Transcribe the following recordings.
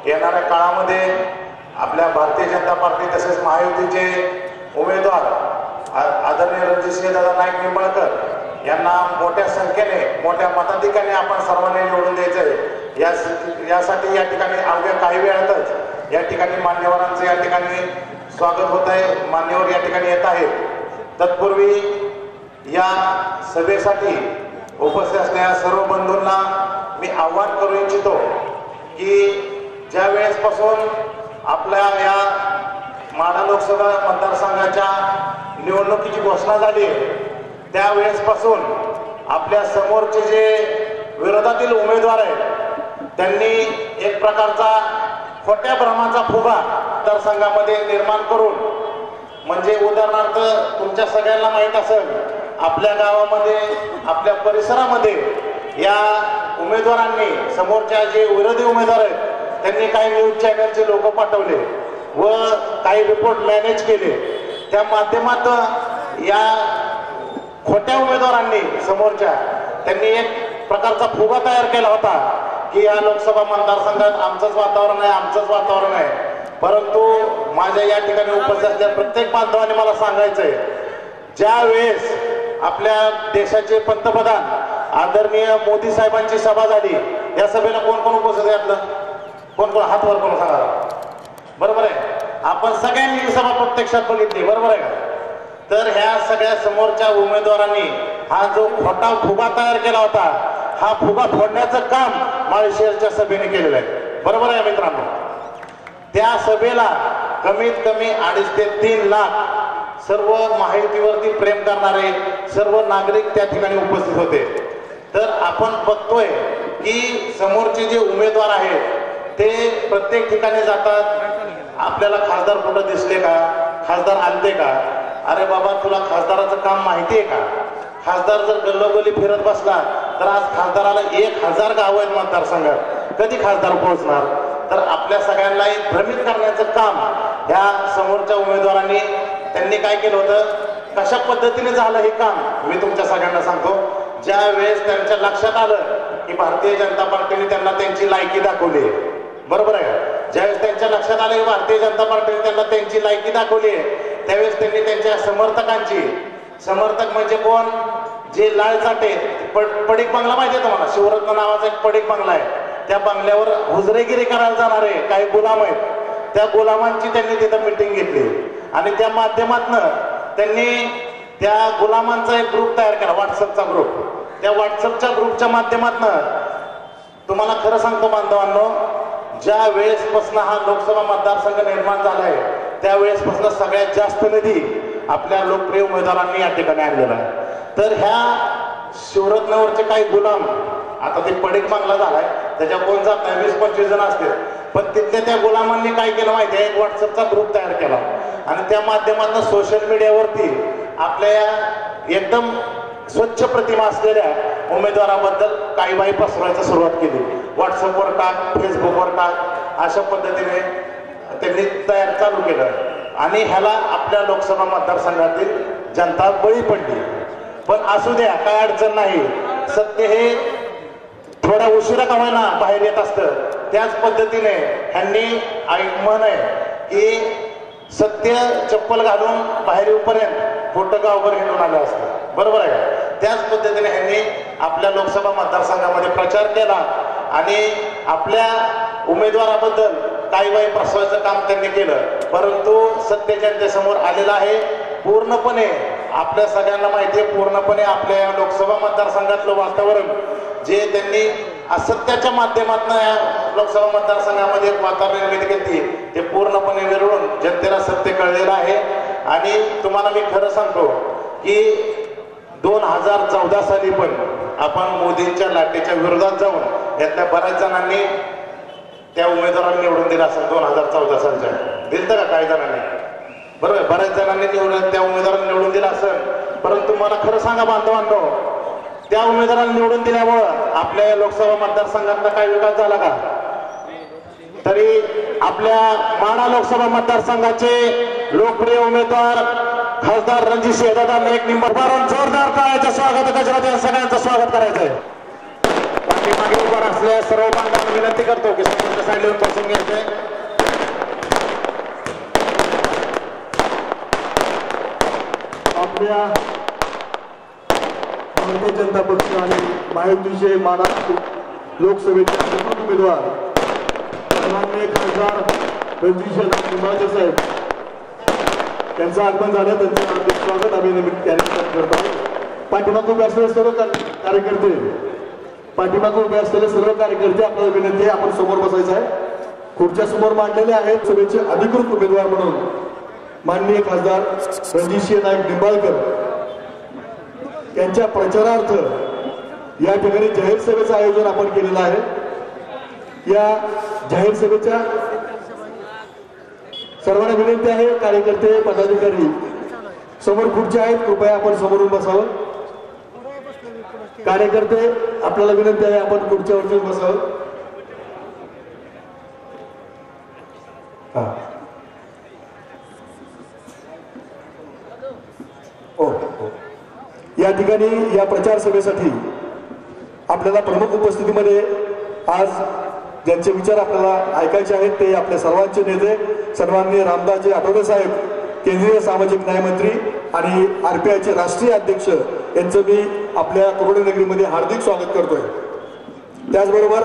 येणाऱ्या काळामध्ये आपल्या भारतीय जनता पार्टी तसेच महायुतीचे उमेदवार आदरणीय रणजितसिंहदादा नाईक निंबाळकर यांना मोठ्या संख्येने मोठ्या मताधिक्याने आपण सर्वांनी निवडून द्यायचं आहे। यासाठी या ठिकाणी अवघ्या काही वेळातच या ठिकाणी मान्यवरांचे या ठिकाणी स्वागत होत आहे। मान्यवर या ठिकाणी येत आहेत। तत्पूर्वी या सभेसाठी उपस्थित असलेल्या सर्व बंधूंना मी आव्हान करू इच्छितो की ज्या वेळेसपासून आपल्या या माढा लोकसभा मतदारसंघाच्या निवडणुकीची घोषणा झाली त्यावेळेसपासून आपल्या समोरचे जे विरोधातील उमेदवार आहेत त्यांनी एक प्रकारचा खोट्या भ्रमाचा फुगा मतदारसंघामध्ये निर्माण करून, म्हणजे उदाहरणार्थ तुमच्या सगळ्यांना माहीत असेल आपल्या गावामध्ये आपल्या परिसरामध्ये या उमेदवारांनी समोरच्या जे विरोधी उमेदवार आहेत त्यांनी काही न्यूज चॅनलचे लोक पाठवले व काही रिपोर्ट मॅनेज केले। त्या माध्यमातून या खोट्या उमेदवारांनी समोरच्या त्यांनी एक प्रकारचा फुगा तयार केला होता की या लोकसभा मतदारसंघात आमचंच वातावरण आहे, आमचंच वातावरण आहे। परंतु माझ्या या ठिकाणी उपस्थित असलेल्या प्रत्येक बांधवांनी मला सांगायचंय, ज्या वेळेस आपल्या देशाचे पंतप्रधान आदरणीय मोदी साहेबांची सभा झाली, या सभेला कोण कोण उपस्थित आहे? आपलं कोण कोण हात वर करून सांगा। बरोबर आहे, आपण सगळ्यांनी ही सभा प्रत्यक्षात बघितली, बरोबर आहे का? तर ह्या सगळ्या समोरच्या उमेदवारांनी हा जो खोटा फुगा तयार केला होता, हा फुगा फोडण्याचं काम माळशिरसच्या सभेने केलेलं आहे, बरोबर आहे मित्रांनो? त्या सभेला कमीत कमी 2.5 ते 3 लाख सर्व माहितीवरती प्रेम करणारे सर्व नागरिक त्या ठिकाणी उपस्थित होते। तर आपण बघतोय की समोरचे जे उमेदवार आहेत ते प्रत्येक ठिकाणी जातात, आपल्याला खासदार कुठं दिसले का, खासदार आलते का? अरे बाबा, तुला खासदाराचं काम माहिती आहे का? खासदार जर गल्लोगल्ली फिरत बसला तर आज खासदाराला 1000 गाव आहेत मतदारसंघात, कधी खासदार पोहोचणार? तर आपल्या सगळ्यांना एक भ्रमित करण्याचं काम ह्या समोरच्या उमेदवारांनी त्यांनी काय केलं होतं, कशा पद्धतीने झालं हे काम मी तुमच्या सगळ्यांना सांगतो। ज्या वेळेस त्यांच्या लक्षात आलं की भारतीय जनता पार्टीने त्यांना त्यांची लायकी दाखवली, बरोबर आहे, ज्यावेळेस त्यांच्या लक्षात आले की भारतीय जनता पार्टीने त्यांना त्यांची लायकी दाखवली त्यावेळेस त्यांनी त्यांच्या समर्थकांची, समर्थक म्हणजे कोण, जे लालचाटे पडीक बंगला माहिती आहे तुम्हाला, शिवरत्न नावाचा एक पडीक बंगला आहे, त्या बंगल्यावर हुजरेगिरी करायला जाणारे काही गुलाम आहेत, त्या गुलामांची त्यांनी तिथं मीटिंग घेतली आणि त्या माध्यमातून त्यांनी त्या गुलामांचा एक ग्रुप तयार केला, व्हॉट्सअपचा ग्रुप। त्या व्हॉट्सअपच्या ग्रुपच्या माध्यमातून तुम्हाला खरं सांगतो बांधवांनो, ज्या वेळेसपासून हा लोकसभा मतदारसंघ निर्माण झालाय त्यावेळेसपासून सगळ्यात जास्त निधी आपल्या लोकप्रिय उमेदवारांनी या ठिकाणी आणलेला आहे। तर ह्या शिवरत्नावरचे काही गुलाम, आता ते पडीक बंगला झालाय त्याच्या कोण जात नाही, 20-25 जण असते, पण तिथल्या त्या गुलामांनी काय केलं माहिती आहे, एक व्हॉट्सअपचा ग्रुप तयार केला आणि त्या माध्यमातून सोशल मीडियावरती आपल्या एकदम स्वच्छ प्रतिमा असलेल्या उमेदवाराबद्दल काही बाई पसरवायला सुरुवात केली। व्हॉट्सअपवर टाक, फेसबुकवर टाक, अशा पद्धतीने त्यांनी तयार चालू केलं आणि ह्याला आपल्या लोकसभा मतदारसंघातील जनता बळी पडली। पण असू द्या, काय अडचण नाही, सत्य हे थोड्या उशिरा का होईना बाहेर येत असतं। त्याच पद्धतीने ह्यांनी म्हण आहे की सत्य चप्पल घालून बाहेर येऊपर्यंत खोटं गावभर हिंडून आलं असतं, बरोबर आहे? त्याच पद्धतीने ह्यांनी आपल्या लोकसभा मतदारसंघामध्ये प्रचार केला आणि आपल्या उमेदवाराबद्दल काही बाई प्रसवायचं काम त्यांनी केलं, परंतु सत्य जनतेसमोर आलेलं आहे पूर्णपणे। आपल्या सगळ्यांना माहिती आहे पूर्णपणे आपल्या या लोकसभा मतदारसंघातलं वातावरण जे त्यांनी असत्याच्या माध्यमातून या लोकसभा मतदारसंघामध्ये एक वातावरण निर्मिती केली ते पूर्णपणे विरळून जनतेला सत्य कळलेलं आहे। आणि तुम्हाला मी खरं सांगतो की 2014 साली पण आपण मोदींच्या लाटेच्या विरोधात जाऊन यातल्या बऱ्याच जणांनी त्या उमेदवारांना निवडून दिला असेल। 2014 सालच्या दिलं का काही जणांनी, बरोबर, बऱ्याच जणांनी त्या उमेदवारांना निवडून दिला असेल, परंतु मला खरं सांगा बांधवांनो, त्या उमेदवारांना निवडून दिल्यामुळं आपल्या लोकसभा मतदारसंघातला काय विकास झाला का? तरी आपल्या माढा लोकसभा मतदारसंघाचे लोकप्रिय उमेदवार खासदार रणजितसिंहदादा नाईक निंबाळकर, जोरदार टाळ्यांच्या स्वागत गजरात या सगळ्यांचं स्वागत करायचंय। पाठीमागे उभा असलेल्या सर्व बांधवांना विनंती करतो की समोरच्या साईडला येऊन बसून घ्यायचंय. आपल्या भारतीय जनता पक्ष आणि महायुतीचे महाराष्ट्र लोकसभेचे प्रमुख उमेदवार सन्माननीय खासदार रणजित निंबाळकर साहेब यांचं आगमन झालं. त्यांचं हार्दिक स्वागत आम्ही निमित्ताने करत आहोत. पाठीमागे उभे असलेले सर्व कार्यकर्ते आपल्याला विनंती आहे आपण समोर बसायचं आहे. खुर्च्या समोर मांडलेले आहेत. सभेचे अधिकृत उमेदवार म्हणून माननीय खासदार रणजित नाईक निंबाळकर यांच्या प्रचारार्थ या ठिकाणी जाहीर सभेचं आयोजन आपण केलेलं आहे. या जाहीर सभेच्या सर्वांना विनंती आहे, कार्यकर्ते पदाधिकारी समोर खुर्च्या आहेत, कृपया आपण समोरून बसावं. कार्यकर्ते आपल्याला विनंती आहे आपण खुर्च्यावरती बसावं. या ठिकाणी या प्रचार सभेसाठी आपल्याला प्रमुख उपस्थितीमध्ये आज ज्यांचे विचार आपल्याला ऐकायचे आहेत ते आपल्या सर्वांचे नेते सन्माननीय रामदासजी आठवले साहेब, केंद्रीय सामाजिक न्याय मंत्री आणि RPIचे राष्ट्रीय अध्यक्ष यांचं मी आपल्या तरुणी नगरीमध्ये हार्दिक स्वागत करतोय. त्याचबरोबर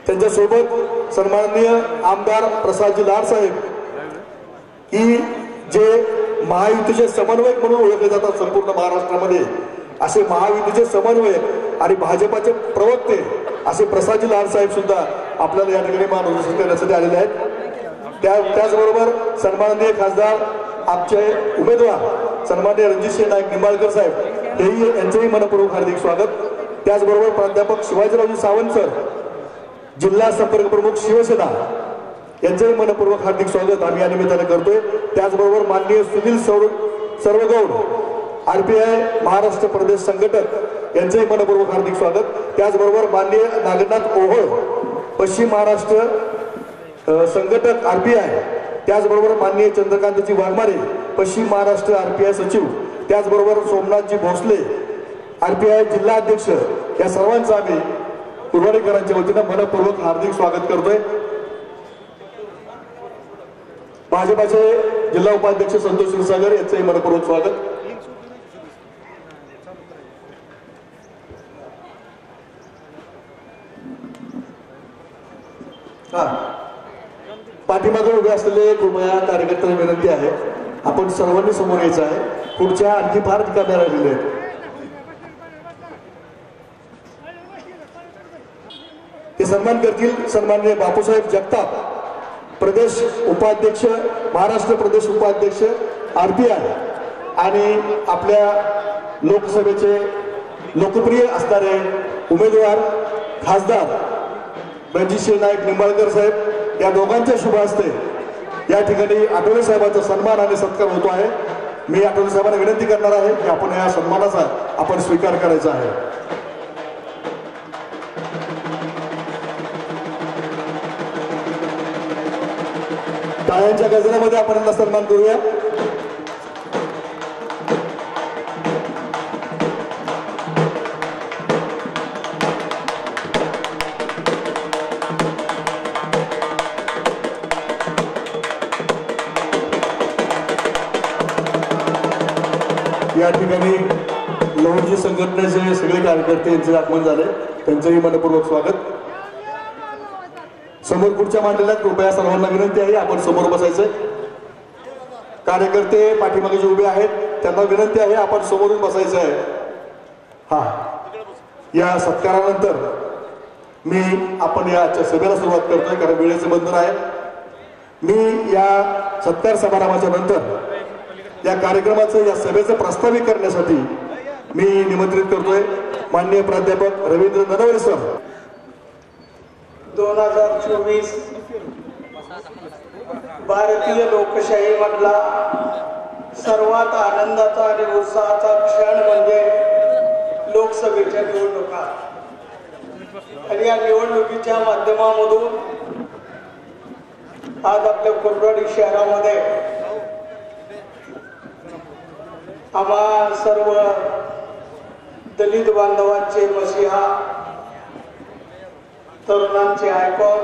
त्यांच्यासोबत सन्माननीय आमदार प्रसादजी लाड साहेब की जे महायुतीचे समन्वयक म्हणून ओळखले जातात संपूर्ण महाराष्ट्रामध्ये, असे महायुतीचे समन्वयक आणि भाजपाचे प्रवक्ते असे प्रसादजी लाड साहेब सुद्धा आपल्याला या ठिकाणी मार्गदर्शन करण्यासाठी आलेले आहेत. त्याचबरोबर सन्माननीय खासदार आमचे उमेदवार सन्माननीय रणजित नाईक निंबाळकर साहेब हेही यांचंही मनपूर्वक हार्दिक स्वागत. त्याचबरोबर प्राध्यापक शिवाजीरावजी सावंत सर, जिल्हा संपर्क प्रमुख शिवसेना यांचंही मनपूर्वक हार्दिक स्वागत आम्ही या निमित्ताने करतोय. त्याचबरोबर माननीय सुनील सर्वगौड RPI महाराष्ट्र प्रदेश संघटक यांचंही मनपूर्वक हार्दिक स्वागत. त्याचबरोबर माननीय नागनाथ ओहोळ पश्चिम महाराष्ट्र संघटक RPI, त्याचबरोबर माननीय चंद्रकांतजी वाघमारे पश्चिम महाराष्ट्र RPI सचिव, त्याचबरोबर सोमनाथजी भोसले RPI जिल्हा अध्यक्ष, या सर्वांचं आम्ही कुर्वाडीकरांच्या वतीनं मनपूर्वक हार्दिक स्वागत करतोय. भाजपाचे जिल्हा उपाध्यक्ष संतोष क्षीरसागर यांचंही मनपूर्वक स्वागत. पाठीमागे उभे असलेले कृपया कार्यकर्त्यांना विनंती आहे आपण सर्वांनी समोर यायचं आहे. पुढच्या आणखी फार ठिकाणी राहिलेले आहेत. ते सन्मान करतील सन्माननीय बापूसाहेब जगताप, प्रदेश उपाध्यक्ष महाराष्ट्र प्रदेश उपाध्यक्ष RPI आणि आपल्या लोकसभेचे लोकप्रिय असणारे उमेदवार खासदार रणजित नाईक निंबाळकर साहेब, या दोघांच्या शुभ हस्ते या ठिकाणी आठवले साहेबांचा सन्मान आणि सत्कार होतो आहे. मी आठवले साहेबांना विनंती करणार आहे की आपण या सन्मानाचा आपण स्वीकार करायचा आहे. टाळ्यांच्या गजरामध्ये आपण यांना सन्मान करूया. या ठिकाणी लोहजी संघटनेचे सगळे कार्यकर्ते यांचे आगमन झाले, त्यांचंही मनपूर्वक स्वागत. समोर खुर्च्या मांडलेल्या कृपया सर्वांना विनंती आहे आपण समोर बसायचंय. कार्यकर्ते पाठीमागे जे उभे आहेत त्यांना विनंती आहे आपण समोरून बसायचं आहे. या सत्कारानंतर आपण या सभेला सुरुवात करतोय कारण वेळेचे बंधन आहे. मी या सत्कार समारंभाच्या नंतर या कार्यक्रमाचं या सभेचं प्रस्तावित करण्यासाठी मी निमंत्रित करतोय माननीय प्राध्यापक रवींद्र ननवरे सर. 2024 भारतीय लोकशाही मधला सर्वात आनंदाचा आणि उत्साहाचा क्षण म्हणजे लोकसभेच्या निवडणुका. आणि या निवडणुकीच्या माध्यमामधून आज आपल्या कुर्वाडी शहरामध्ये आम्हा सर्व दलित बांधवांचे मसीहा तरुणांचे आयकॉन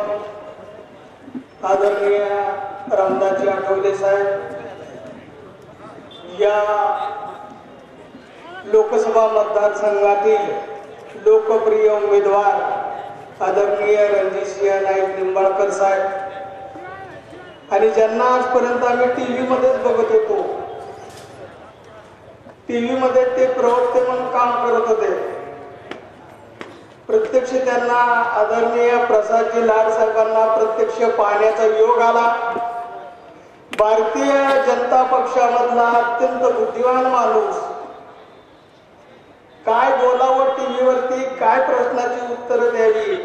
आदरणीय रामदासजी आठवले साहेब, या लोकसभा मतदारसंघातील लोकप्रिय उमेदवार आदरणीय रणजितसिंह नाईक निंबाळकर साहेब, आणि ज्यांना आजपर्यंत आम्ही टीव्ही मध्येच बघत होतो, टीव्ही मध्ये ते प्रवक्ते म्हणून काम करत होते, प्रत्यक्ष त्यांना आदरणीय प्रसादजी लाड साहेबांना प्रत्यक्ष पाहण्याचा योग आला. भारतीय जनता पक्षामधला अत्यंत बुद्धिमान माणूस, काय बोलावं टीव्हीवरती, काय प्रश्नाची उत्तरं द्यावी.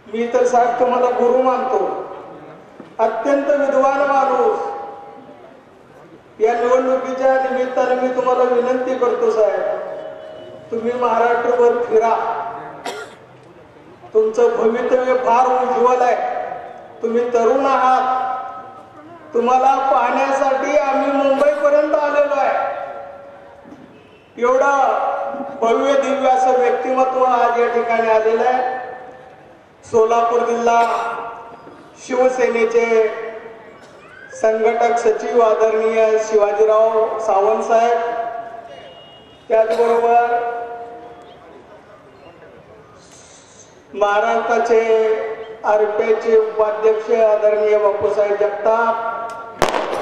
मी तर साहेब तुम्हाला गुरु मानतो, अत्यंत विद्वान माणूस. या निवडणुकीच्या निमित्ताने मी तुम्हाला विनंती करतो साहेब, तुम्ही महाराष्ट्रभर फिरा, तुमचं भवितव्य फार उज्ज्वल आहे, तुम्ही तरुण आहात, तुम्हाला पाहण्यासाठी आम्ही मुंबईपर्यंत आलेलो आहे. एवढं भव्य दिव्य असं व्यक्तिमत्व आज या ठिकाणी आलेलं आहे. सोलापूर जिल्हा शिवसेनेचे संघटक सचिव आदरणीय शिवाजीराव सावंत साहेब, त्याचबरोबर महाराष्ट्राचे आरपीआयचे उपाध्यक्ष आदरणीय बापूसाहेब जगताप,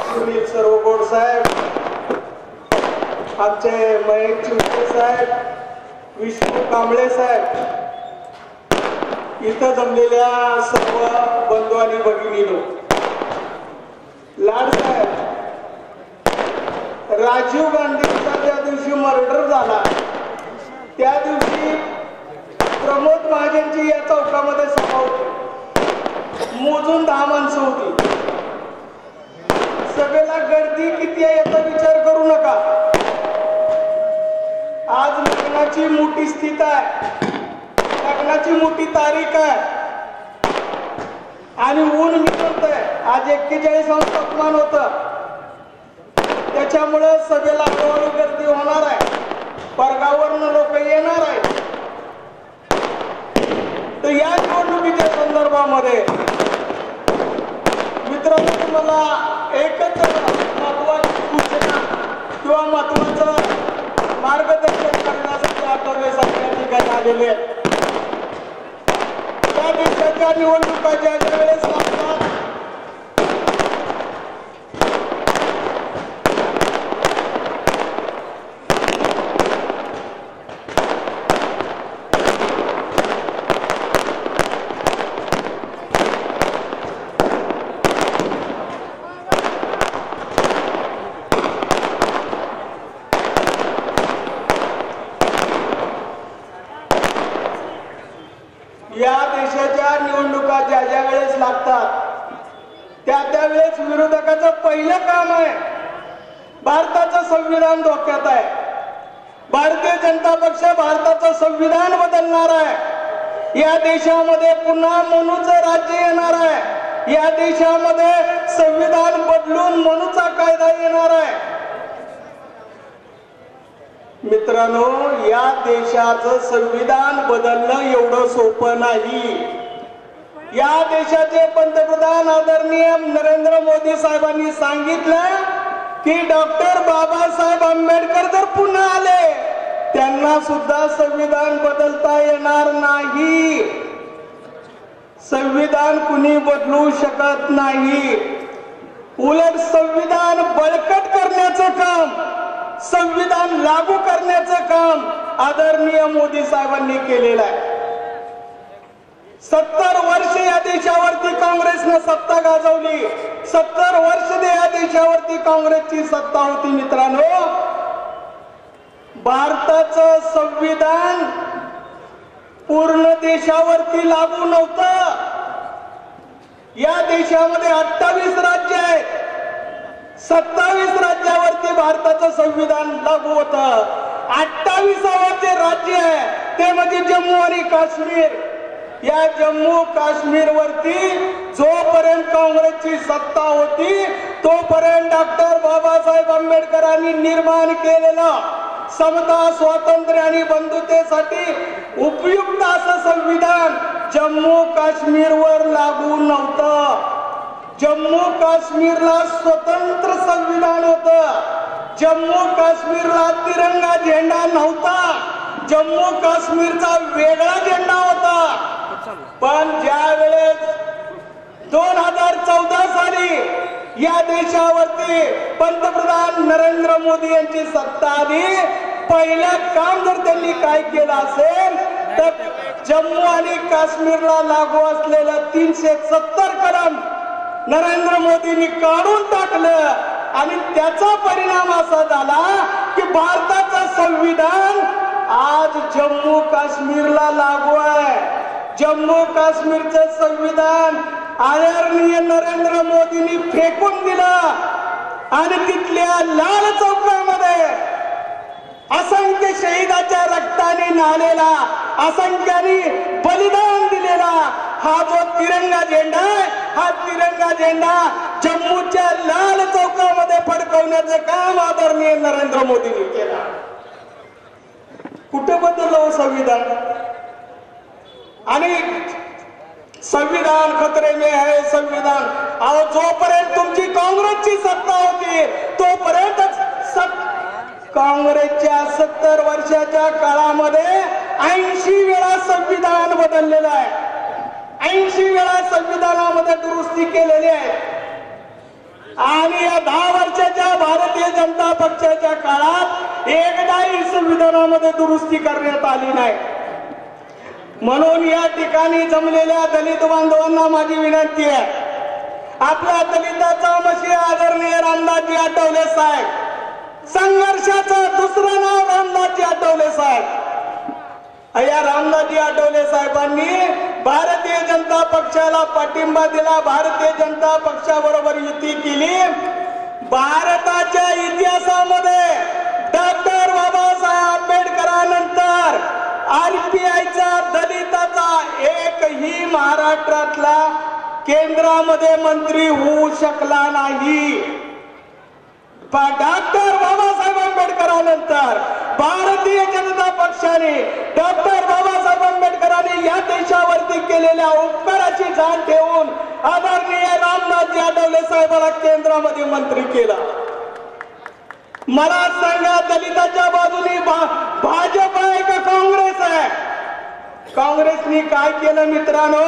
सुनील सरवगोड साहेब, आमचे महेश चिवटे साहेब, विष्णू कांबळे साहेब, इथं जमलेल्या सर्व बंधू आणि भगिनीनो, लाड साहेब, राजीव गांधींचा ज्या दिवशी मर्डर झाला त्या दिवशी प्रमोद महाजनची या चौकामध्ये सभा होती, मोजून 10 माणसं होती. सभेला गर्दी किती आहे याचा विचार करू नका. आज लग्नाची मोठी स्थिती आहे, लग्नाची मोठी तारीख आहे, आणि ऊन निघतंय. आज 41 अंश तापमान होतं, त्याच्यामुळे सभेला हळूहळू गर्दी होणार आहे, परगावरनं लोक येणार आहेत. तर या निवडणुकीच्या संदर्भामध्ये मित्रांनो, तुम्हाला एकच महत्वाची सूचना किंवा महत्वाचं मार्गदर्शन करण्यासाठी आठवले साहेब या ठिकाणी आलेले आहेत. या देशाच्या निवडणुका ज्या वेळेस लागतात, या देशाच्या निवडणुका ज्या ज्या वेळेस लागतात त्या त्यावेळेस विरोधकाचं पहिलं काम आहे, भारताचं संविधान धोक्यात आहे, भारतीय जनता पक्ष भारताचं संविधान बदलणार आहे, या देशामध्ये पुन्हा मनूचं राज्य येणार आहे, या देशामध्ये संविधान बदलून मनूचा कायदा येणार आहे. मित्रांनो, या देशाचं संविधान बदलणं एवढं सोपं नाही. या देशाचे पंतप्रधान आदरणीय नरेंद्र मोदी साहेबांनी सांगितलं की डॉक्टर बाबासाहेब आंबेडकर जर पुन्हा आले त्यांना सुद्धा संविधान बदलता येणार नाही. संविधान कुणी बदलू शकत नाही. उलट संविधान बळकट करण्याचं काम, संविधान लागू करण्याचं काम आदरणीय मोदी साहेबांनी केलेलं आहे. 70 वर्ष या देशावरती काँग्रेसनं सत्ता गाजवली, 70 वर्ष या देशावरती काँग्रेसची सत्ता होती. मित्रांनो, भारताचं संविधान पूर्ण देशावरती लागू नव्हतं. या देशामध्ये 28 राज्य आहेत, 27 राज्यावरती भारताचं संविधान लागू होतं. 28वे जे राज्य आहे ते म्हणजे जम्मू आणि काश्मीर. या जम्मू काश्मीर वरती जोपर्यंत काँग्रेसची सत्ता होती तोपर्यंत डॉक्टर बाबासाहेब आंबेडकरांनी निर्माण केलेलं समता, स्वातंत्र्य आणि बंधुतेसाठी उपयुक्त असं संविधान जम्मू काश्मीरवर लागू नव्हतं. जम्मू काश्मीरला स्वतंत्र संविधान होतं. जम्मू काश्मीरला तिरंगा झेंडा नव्हता. जम्मू काश्मीरचा वेगळा झेंडा होता. पण ज्या वेळेस 2014 साली या देशावरती पंतप्रधान नरेंद्र मोदी यांची सत्ता आली, पहिलं काम जर त्यांनी काय केलं असेल तर जम्मू आणि काश्मीरला लागू असलेलं 370 कलम नरेंद्र मोदींनी काढून टाकलं. आणि त्याचा परिणाम असा झाला की भारताचं संविधान आज जम्मू काश्मीरला लागू आहे. जम्मू काश्मीरचं संविधान आदरणीय नरेंद्र मोदींनी फेकून दिलं आणि तिथल्या लाल चौकामध्ये असंख्य शहीदाच्या रक्ताने न्हालेला, असंख्याने बलिदान दिलेला हा जो तिरंगा झेंडा आहे, हा तिरंगा झेंडा जम्मूच्या लाल चौकामध्ये फडकवण्याचं काम आदरणीय नरेंद्र मोदींनी केलं. कुठे बदललं संविधान? आणि संविधान खतरे में है संविधान. अहो, जोपर्यंत तुमची काँग्रेसची सत्ता होती तोपर्यंत काँग्रेसच्या 70 वर्षाच्या काळामध्ये 80 वेळा संविधान बदललेलं आहे. 80 वेळा संविधानामध्ये दुरुस्ती केलेली आहे. आणि या 10 वर्षाच्या भारतीय जनता पक्षाच्या काळात एकदाही संविधानामध्ये दुरुस्ती करण्यात आली नाही. म्हणून या ठिकाणी जमलेल्या दलित बांधवांना माझी विनंती आहे, आपल्या दलिताचा मशीहा आदरणीय रामदासजी आठवले साहेब, संघर्षाचं दुसरं नाव रामदासजी आठवले साहेब. या रामदासजी आठवले साहेबांनी भारतीय जनता पक्षाला पाठिंबा दिला, भारतीय जनता पक्षाबरोबर युती केली. भारताच्या इतिहासामध्ये डॉक्टर बाबासाहेब आंबेडकरांनंतर RPIचा दलिताचा एकही महाराष्ट्रातला केंद्रामध्ये मंत्री होऊ शकला नाही. डॉक्टर बाबासाहेब आंबेडकरांनंतर भारतीय जनता पक्षाने डॉक्टर बाबासाहेब आंबेडकरांनी या देशावरती केलेल्या उपकाराची जाण ठेवून आदरणीय रामदासजी आठवले साहेबांना केंद्रामध्ये मंत्री केला. मला सांगा, दलिताच्या बाजूने भाजप आहे का काँग्रेस आहे? काँग्रेसने काय केलं मित्रांनो?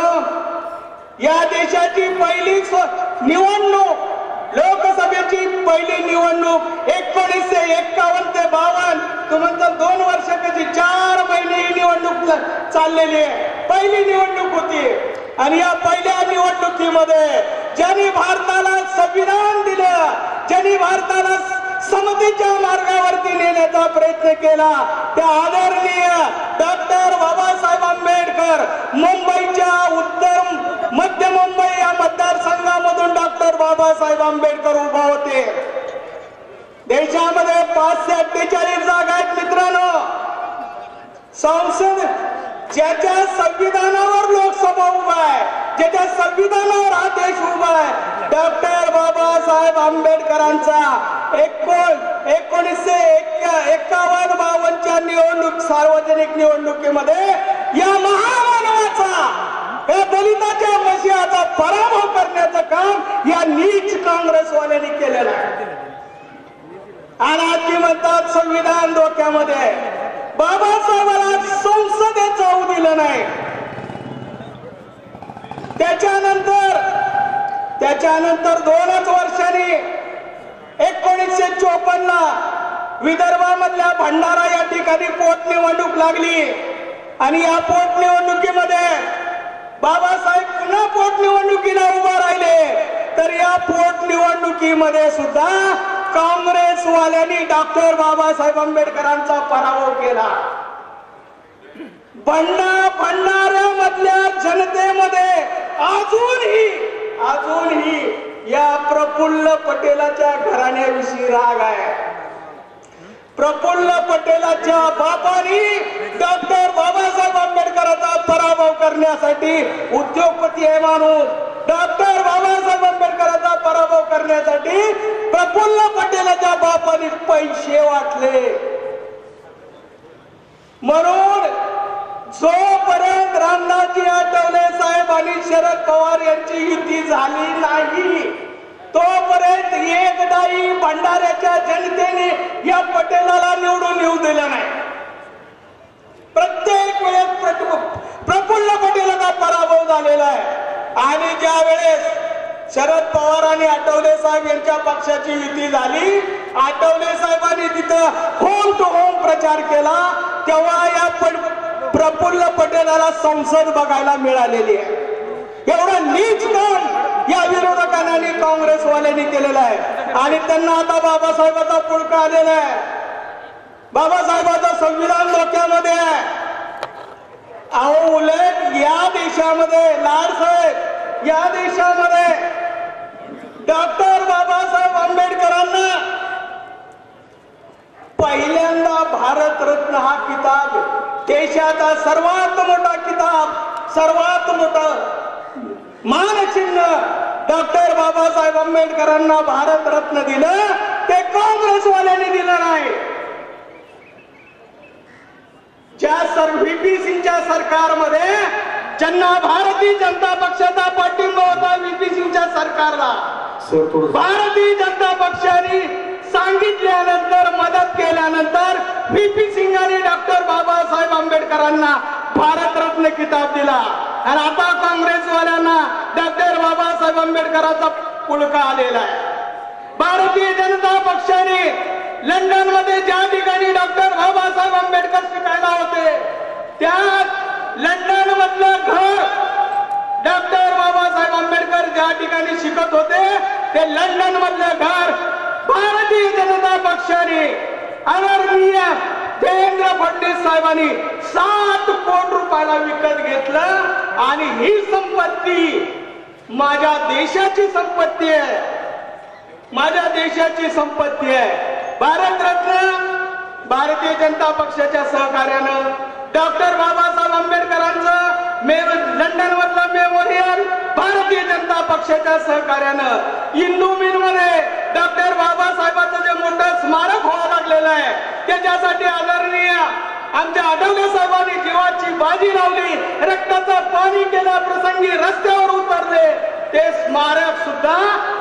या देशाची पहिली निवडणूक, लोकसभेची पहिली निवडणूक 1951 ते 52, तुम्हाला 2 वर्ष कधी 4 महिने ही निवडणूक चाललेली आहे. पहिली निवडणूक होती. आणि या पहिल्या निवडणुकीमध्ये ज्यांनी भारताला संविधान दिलं, ज्यांनी भारताला समतेच्या मार्गावरती नेण्याचा प्रयत्न केला, त्या आदरणीय डॉक्टर बाबासाहेब आंबेडकर मुंबईच्या उत्तर मध्य मुंबई या मतदारसंघामधून डॉक्टर बाबासाहेब आंबेडकर उभा होते. देशामध्ये 548 जागा आहेत मित्रांनो. संसद ज्याच्या संविधानावर लोकसभा उभा आहे, ज्याच्या संविधानावर हा देश उभा आहे, डॉक्टर बाबासाहेब आंबेडकरांचा 1951-52च्या निवडणूक, सार्वजनिक निवडणुकीमध्ये या महामानवाचा, या दलिताच्या मशिहाचा पराभव करण्याचं काम या नीच काँग्रेसवाल्यांनी केलेलं आहे. आणि आज ती म्हणतात संविधान धोक्यामध्ये आहे. बाबासाहेबांना संसदेत जाऊ दिलं नाही. त्याच्यानंतर 2च वर्षांनी 1954ला विदर्भामधल्या भंडारा या ठिकाणी पोटनिवडणूक लागली. आणि या पोटनिवडणुकीमध्ये बाबासाहेब पुन्हा पोटनिवडणुकीला उभा राहिले. तर या पोटनिवडणुकीमध्ये सुद्धा काँग्रेसवाल्यांनी डॉक्टर बाबासाहेब आंबेडकरांचा पराभव केला. भंडाऱ्यामधल्या जनतेमध्ये अजूनही या प्रफुल्ल पटेलाच्या घराण्याविषयी राग आहे. प्रफुल्ल पटेलाच्या बापानी डॉक्टर बाबासाहेब आंबेडकरांचा पराभव करण्यासाठी, उद्योगपती आहे माणूस, डॉक्टर बाबासाहेब आंबेडकरांचा पराभव करण्यासाठी प्रफुल्ल पटेलाच्या बापाने पैसे वाटले. म्हणून जोपर्यंत रामदासजी आठवले साहेब आणि शरद पवार यांची युती झाली नाही तोपर्यंत एकदाही भंडाऱ्याच्या जनतेने या पटेलाला निवडून येऊ दिलं नाही. प्रत्येक वेळेस प्रफुल्ल पटेलाचा पराभव झालेला आहे आणि ज्या वेळेस शरद पवार आणि आठवले साहेब यांच्या पक्षाची युती झाली, आठवले साहेबांनी तिथं होम टू होम प्रचार केला, तेव्हा या प्रफुल्ल पटेलाला संसद बघायला मिळालेली आहे. एवढा नीच मन या विरोधकांनी आणि काँग्रेसवाल्यांनी केलेला आहे आणि त्यांना आता बाबासाहेबांचा पुळका आलेला आहे. बाबासाहेबांचं संविधान डोक्यामध्ये आहे. अहो उलट या देशामध्ये लाड साहेब या देशामध्ये डॉक्टर बाबासाहेब आंबेडकरांना पहिल्यांदा भारतरत्न हा किताब, देशाचा सर्वात मोठा किताब, सर्वात मोठा मानचिन्ह डॉक्टर बाबासाहेब आंबेडकरांना भारतरत्न दिलं, ते काँग्रेसवाल्यांनी दिलं नाही. ज्या व्हीपी सिंगच्या सरकारमध्ये ज्यांना भारतीय जनता पक्षाचा पाठिंबा होता, व्हीपी सिंगच्या सरकारला भारतीय जनता पक्षाने सांगितल्यानंतर मदत केल्यानंतर व्हीपी सिंग आणि डॉक्टर बाबासाहेब आंबेडकरांना भारतरत्न किताब दिला आणि आता काँग्रेसवाल्यांना डॉक्टर बाबासाहेब आंबेडकरांचा पुळका आलेला आहे. भारतीय जनता पक्षाने लंडन मध्ये ज्या ठिकाणी डॉक्टर बाबासाहेब आंबेडकर शिकायला होते त्यात लंडन मधलं घर डॉक्टर बाबासाहेब आंबेडकर ज्या ठिकाणी शिकत होते ते लंडन मधलं घर भारतीय जनता पक्षाने आदरणीय देवेंद्र फडणवीस साहेबांनी 7 कोटी रुपयाला विकत घेतलं आणि ही संपत्ती माझ्या देशाची संपत्ती आहे, माझ्या देशाची संपत्ती आहे. भारतरत्न भारतीय जनता पक्षाच्या सहकार्यानं डॉक्टर बाबासाहेब आंबेडकरांचं लंडन मधलं मेमोरियल भारतीय जनता पक्षाच्या सहकार्यानं इंदू मिलमध्ये डॉक्टर बाबासाहेबांचं जे मोठं स्मारक व्हावं लागलेलं आहे त्याच्यासाठी आदरणीय आमच्या आठवले साहेबांनी जीवाची बाजी लावली, रक्ताचं पाणी केल्या प्रसंगी रस्त्यावर उतरले. ते स्मारक सुद्धा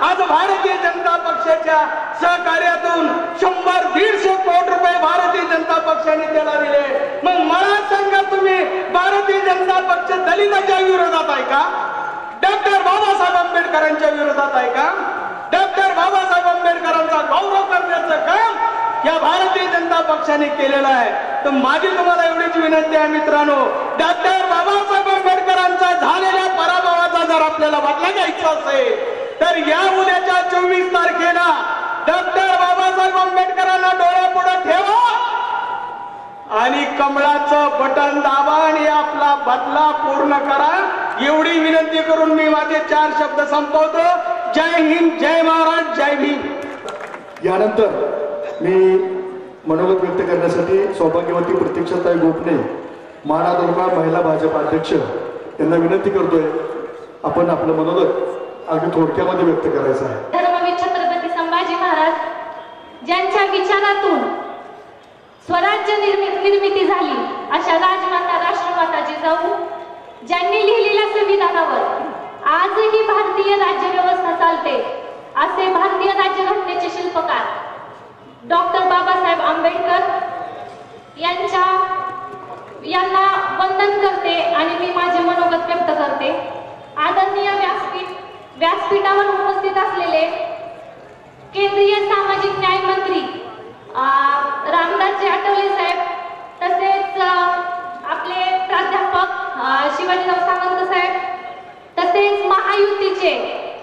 आज भारतीय जनता पक्षाच्या सहकार्यातून 100-150 कोटी रुपये भारतीय जनता पक्षाने त्याला दिले. मग मला सांगा तुम्ही भारतीय जनता पक्ष दलितांच्या विरोधात आहे का? डॉक्टर बाबासाहेब आंबेडकरांच्या विरोधात आहे का? डॉक्टर बाबासाहेब आंबेडकरांचा गौरव करण्याचं काम या भारतीय जनता पक्षाने केलेलं आहे. तर माझी तुम्हाला एवढीच विनंती आहे मित्रांनो, डॉक्टर बाबासाहेब आंबेडकरांचा झालेल्या पराभवाचा जर आपल्याला बदला घ्यायचा असेल तर या उद्याच्या 24 तारखेला डॉक्टर बाबासाहेब आंबेडकरांना डोळ्यापुढे ठेवा आणि कमळाचं बटन दाबा आणि आपला बदला पूर्ण करा. एवढी विनंती करून मी माझे 4 शब्द संपवतो. जय हिंद, जय महाराज, जय भीम. यानंतर मी मनोगत व्यक्त करण्यासाठी सौभाग्यवती प्रतीक्षाताई गोपने, माढा तालुका महिला भाजप अध्यक्ष यांना विनंती करतोय, आपण आपलं मनोगत अगदी थोडक्यामध्ये व्यक्त करायचं आहे. धर्मवीर छत्रपती संभाजी महाराज ज्यांच्या विचारातून स्वराज्य निर्मिती झाली अशा राजमाता राष्ट्रमाता जिजाऊ ज्यांनी लिहिलेल्या संविधानावर आजही भारतीय राज्यव्यवस्था चालते असे भारतीय राज्यघटनेचे शिल्पकार डॉक्टर बाबासाहेब आंबेडकर यांना वंदन करते आणि मी माझे मनोगत व्यक्त करते. आदरणीय व्यासपीठावर उपस्थित असलेले केंद्रीय सामाजिक न्याय मंत्री रामदासजी आठवले साहेब, तसेच आपले प्राध्यापक शिवाजीराव सावंत साहेब, तसेच महायुतीचे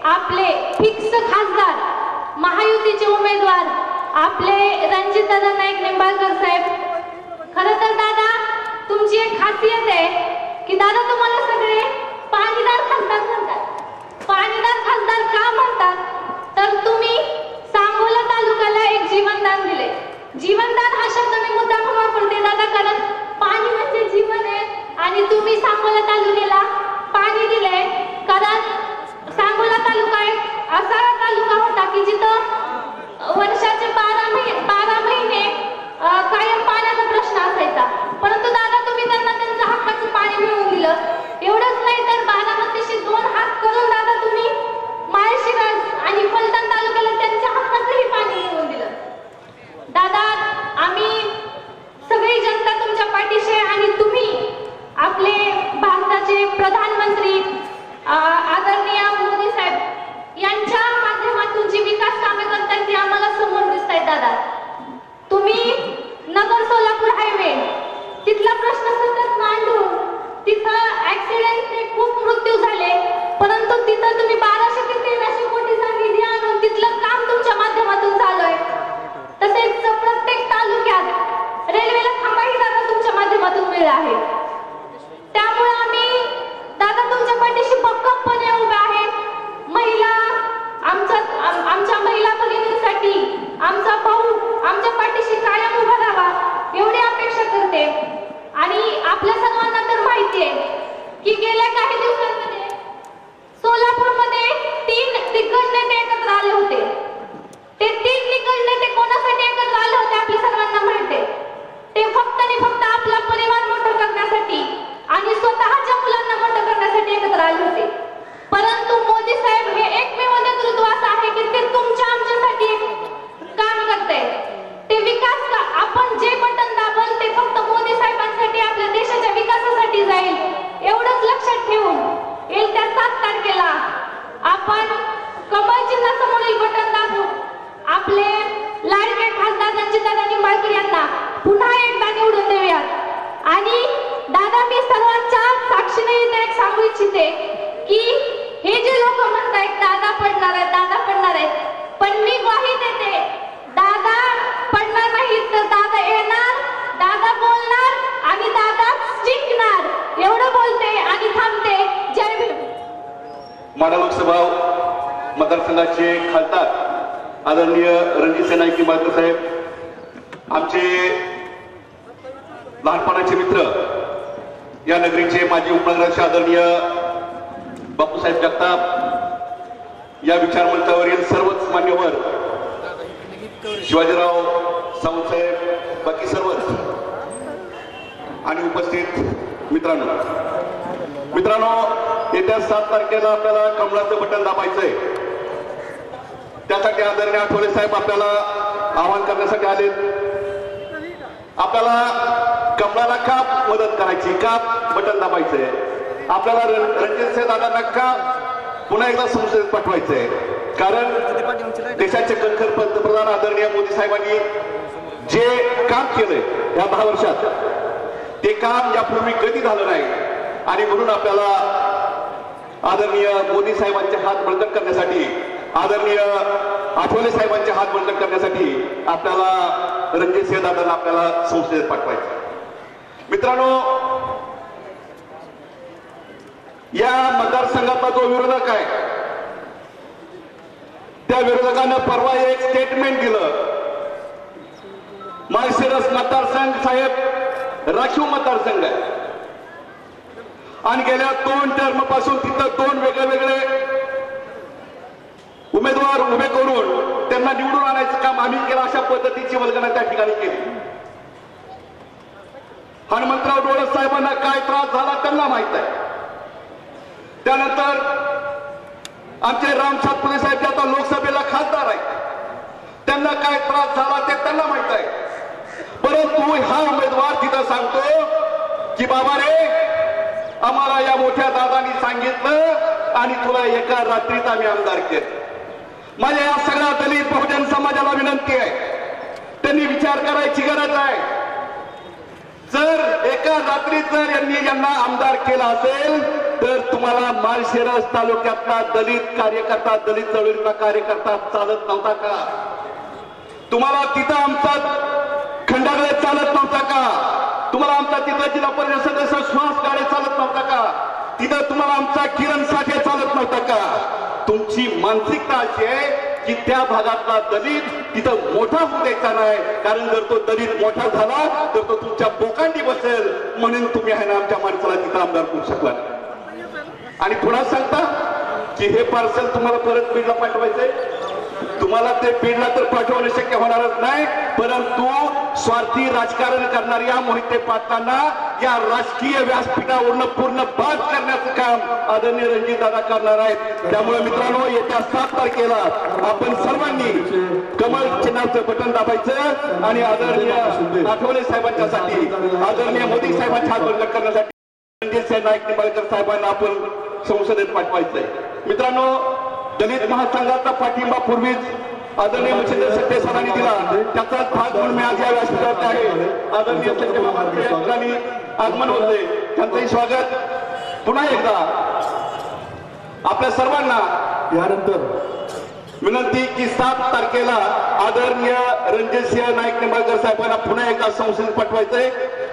आपले फिक्स खासदार, महायुतीचे उमेदवार आपले रणजितदादा नाईक निंबाळकर साहेब. खरं तर दादा तुमची एक खासियत आहे की दादा तुम्हाला सगळे पाणीदार खासदार म्हणतात. पाणीदार खासदार का म्हणतात तर तुम्ही सांगोला तालुक्याला एक जीवनदान दिले. जीवनदान हा शब्द मी मुद्दाम वापरते दादा कारण पाणी म्हणजे जीवन आहे आणि तुम्ही सांगोला तालुक्याला पाणी दिले कारण सांगोला तालुका एक असा तालुका होता की जिथं वर्षाचे 12 महिने कायम पाण्याचा प्रश्न असायचा. परंतु दिलं. एवढंच नाही तर बारामतीशी 2 हात करून दादा तुम्ही माळशिरस आणि फलटण तालुक्याला त्यांच्या हाताचंही पाणी मिळवून दिलं. दादा, आम्ही सगळी जनता तुमच्या पाठीशी आहे आणि तुम्ही आपले भारताचे प्रधानमंत्री आदरणीय मोदी साहेब यांच्या माध्यमातून जी विकास कामे करतायत ती आम्हाला समोर दिसत आहेत. दादा, तुम्ही नगर सोलापूर हायवे तिथला प्रश्न सतत मांडून तिथं ऍक्सिडेंटचे खूप मृत्यू झाले, परंतु तिथं तुम्ही 1200 ते 1300 कोटीचा निधी आणून तिथलं काम तुमच्या माध्यमातून चालू आहे. तसेच प्रत्येक तालुक्यात रेल्वेला थांबाही दादा तुमच्या माध्यमातून मिळाला आहे. त्यामुळे आम्ही दादा तुमच्या पाठीशी भक्कमपणे उभे आहे. आमच्या महिला भगिनींसाठी आमचा भाऊ आमच्या पाठीशी कायम उभा राहावा एवढी अपेक्षा करते. आणि आपल्या सर्वांना तर माहिती आहे की गेल्या काही दिवसांमध्ये सोलापूरमध्ये 3 दिग्गज नेते एकत्र आले होते. ते 3 दिग्गज नेते कोणासाठी एकत्र आले होते आपल्या सर्वांना माहिती आहे. ते फक्त आणि फक्त आपला परिवार मोठा करण्यासाठी आणि स्वतःच्या मुलांना मोठं करण्यासाठी एकत्र आले होते. परंतु मोदी साहेब हे एकमेव नेतृत्व असं आहे की ते तुमच्या आमच्यासाठी काम करते. ते विकास आपण जे बटन दाबल ते फक्त मोदी साहेबांसाठी आपल्या देशाच्या विकासासाठी जाईल एवढंच लक्षात ठेवून येईल त्या 7 तारखेला आपण कमळ चिन्हासमोरील बटन दाबून आपले लाडके खासदार रणजितदादा निंबाळकर यांना पुन्हा एकदा निवडून देऊयात. आणि दादा, मी सर्वांच्या साक्षीने इथे एक सांगू इच्छिते की हे जे लोक म्हणतायत दादा पडणार आहेत, पण मी ग्वाही देते दादा पडणार नाहीत तर दादा येणार, दादा बोलणार आणि दादा जिंकणार. एवढं बोलते आणि थांबते. जय भीम. माढा लोकसभा मतदारसंघाचे खासदार आदरणीय रणजित नाईक निंबाळकर साहेब, आमचे लहानपणाचे मित्र, या नगरीचे माजी उपनगराध्यक्ष आदरणीय बापूसाहेब जगताप, या विचारमंचावरील सर्वच मान्यवर, शिवाजीराव सावंतसाहेब, बाकी सर्वच आणि उपस्थित मित्रांनो, येत्या 7 तारखेला आपल्याला कमळाचं बटन दाबायचंय. त्यासाठी आदरणीय आठवले साहेब आपल्याला आवाहन करण्यासाठी आले. आपल्याला कमळाला का मदत करायची, का बटन दाबायचंय, आपल्याला रणजित सिंह दादांना का पुन्हा एकदा संसदेत पाठवायचंय. कारण देशाचे कणखर पंतप्रधान आदरणीय मोदी साहेबांनी जे काम केलंय या 10 वर्षात ते काम यापूर्वी कधी झालं नाही. आणि म्हणून आपल्याला आदरणीय मोदी साहेबांचे हात बळकट करण्यासाठी, आदरणीय आठवले साहेबांचे हात बळकट करण्यासाठी आपल्याला रणजित सिंह दादांना आपल्याला संसदेत पाठवायचं. मित्रांनो, या मतदारसंघातला जो विरोधक आहे त्या विरोधकानं परवा एक स्टेटमेंट दिलं. माळशिरस मतदारसंघ साहेब राखीव मतदारसंघ आहे आणि गेल्या 2 टर्म पासून तिथं 2 वेगळे उमेदवार उभे करून त्यांना निवडून आणायचं काम आम्ही केलं. अशा पद्धतीची वल्गना त्या ठिकाणी केली. हनुमंतराव डोळस साहेबांना काय त्रास झाला त्यांना माहित आहे. त्यानंतर आमचे राम सातपुते साहेब जे आता लोकसभेला खासदार आहेत त्यांना काय त्रास झाला ते त्यांना माहित आहे. परंतु हा उमेदवार तिथं सांगतो की बाबा रे, आम्हाला या मोठ्या दादांनी सांगितलं आणि तुला एका रात्रीत आम्ही आमदार केलं. माझ्या या सगळ्या दलित बहुजन समाजाला विनंती आहे, त्यांनी विचार करायची गरज आहे. जर एका रात्रीत यांना आमदार केला असेल तर तुम्हाला माळशिरस तालुक्यातला दलित कार्यकर्ता, दलित चळवळीतला कार्यकर्ता चालत नव्हता का? तुम्हाला तिथं आमचा खंडागळे चालत नव्हता का? तुम्हाला आमचा तिथं जिल्हा परिषद सदस्य सुहास गाडे चालत नव्हता का? तिथं तुम्हाला आमचा किरण साठे चालत नव्हता का? तुमची मानसिकता अशी आहे की त्या भागातला दलित तिथं मोठा होऊ द्यायचा नाही, कारण जर तो दलित मोठा झाला तर तो तुमच्या बोकांडी बसेल, म्हणून तुम्ही आहे ना आमच्या माणसाला तिथं आमदार करू शकला. आणि पुन्हा सांगता की हे पार्सल तुम्हाला परत बीडला पाठवायचंय. तुम्हाला ते बीडला तर पाठवणं शक्य होणारच नाही, परंतु स्वार्थी राजकारण करणाऱ्या मोहिते पाटलांना या राजकीय व्यासपीठावरून पूर्ण बाद करण्याचं काम आदरणीय रणजितदादा करणार आहेत। त्यामुळे मित्रांनो येत्या 7 तारखेला आपण सर्वांनी कमळ चिन्हाचं बटन दाबायचं आणि आदरणीय आठवले साहेबांच्यासाठी आदरणीय मोदी साहेबांच्या हात बंद करण्यासाठी रणजित नाईक निंबाळकर साहेबांना आपण संसदेत पाठवायचंय। मित्रांनो दलित महासंघाचा पाठिंबा पूर्वीच आदरणीय मच्छिंद्र सट्टे सरांनी दिला, त्याचाच भाग म्हणून मी आज या व्यासपीठावर आहे। आदरणीय संजय आगमन होते, त्यांचंही स्वागत पुन्हा एकदा आपल्या सर्वांना यानंतर विनंती की 7 तारखेला आदरणीय रणजितसिंह नाईक निंबाळकर साहेबांना पुन्हा एकदा संसदेत पाठवायचंय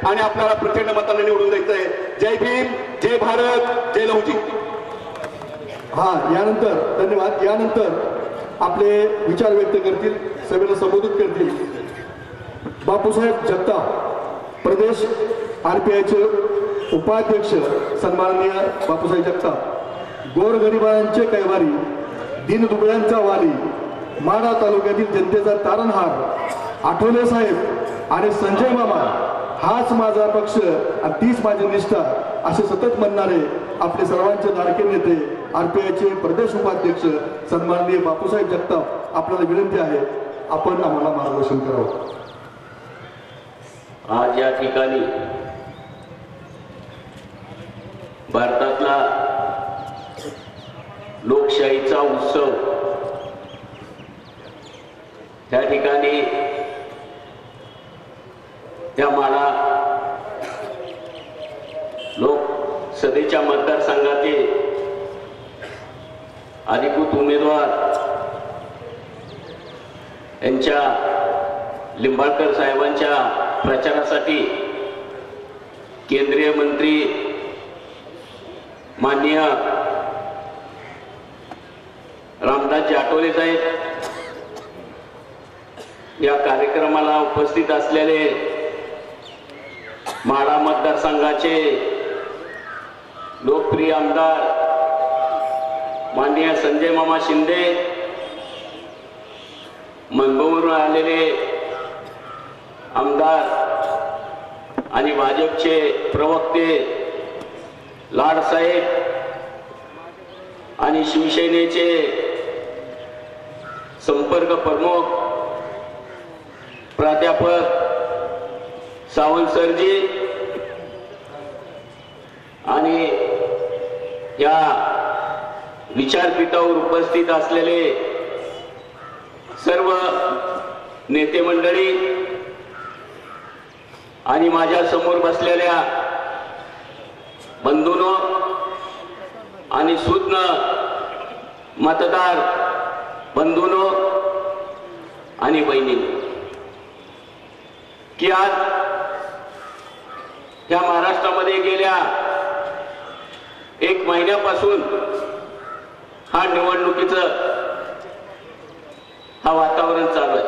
आणि आपल्याला प्रचंड मताने निवडून द्यायचंय। जय भीम, जय भारत, जय लहुजी। हा यानंतर धन्यवाद। यानंतर आपले विचार व्यक्त करतील, सभेला संबोधित करतील बापूसाहेब जगताप, प्रदेश RPIचे उपाध्यक्ष सन्माननीय बापूसाहेब जगताप, गोरगरिबांचे कैवारी, दीनदुबळ्यांचा वाली, माढा तालुक्यातील जनतेचा तारणहार आठवले साहेब आणि संजय मामा, हाच माझा पक्ष आणि तीच माझी निष्ठा असे सतत म्हणणारे आपले सर्वांचे लाडके नेते RPIचे प्रदेश उपाध्यक्ष सन्माननीय बापूसाहेब जगताप, आपल्याला विनंती आहे आपण आम्हाला मार्गदर्शन करावं। आज या ठिकाणी भारतातला लोकशाहीचा उत्सव त्या ठिकाणी त्या माढा लोकसभेच्या मतदारसंघातील अधिकृत उमेदवार यांच्या लिंबाळकर साहेबांच्या प्रचारासाठी केंद्रीय मंत्री माननीय रामदासजी आठवले साहेब, या कार्यक्रमाला उपस्थित असलेले माढा मतदारसंघाचे लोकप्रिय आमदार माननीय संजय मामा शिंदे, मुंबईवरून आलेले आमदार आणि भाजपचे प्रवक्ते लाडसाहेब आणि शिवसेनेचे संपर्क प्रमुख प्राध्यापक सावंत सरजी आणि या विचारपीठावर उपस्थित असलेले सर्व नेते मंडळी आणि माझ्या समोर बसलेल्या बंधूंनो आणि सुज्ञ मतदार बंधूंनो आणि बहिणींनो, की आज या महाराष्ट्रामध्ये गेल्या 1 महिन्यापासून हा निवडणुकीचं वातावरण चालू आहे।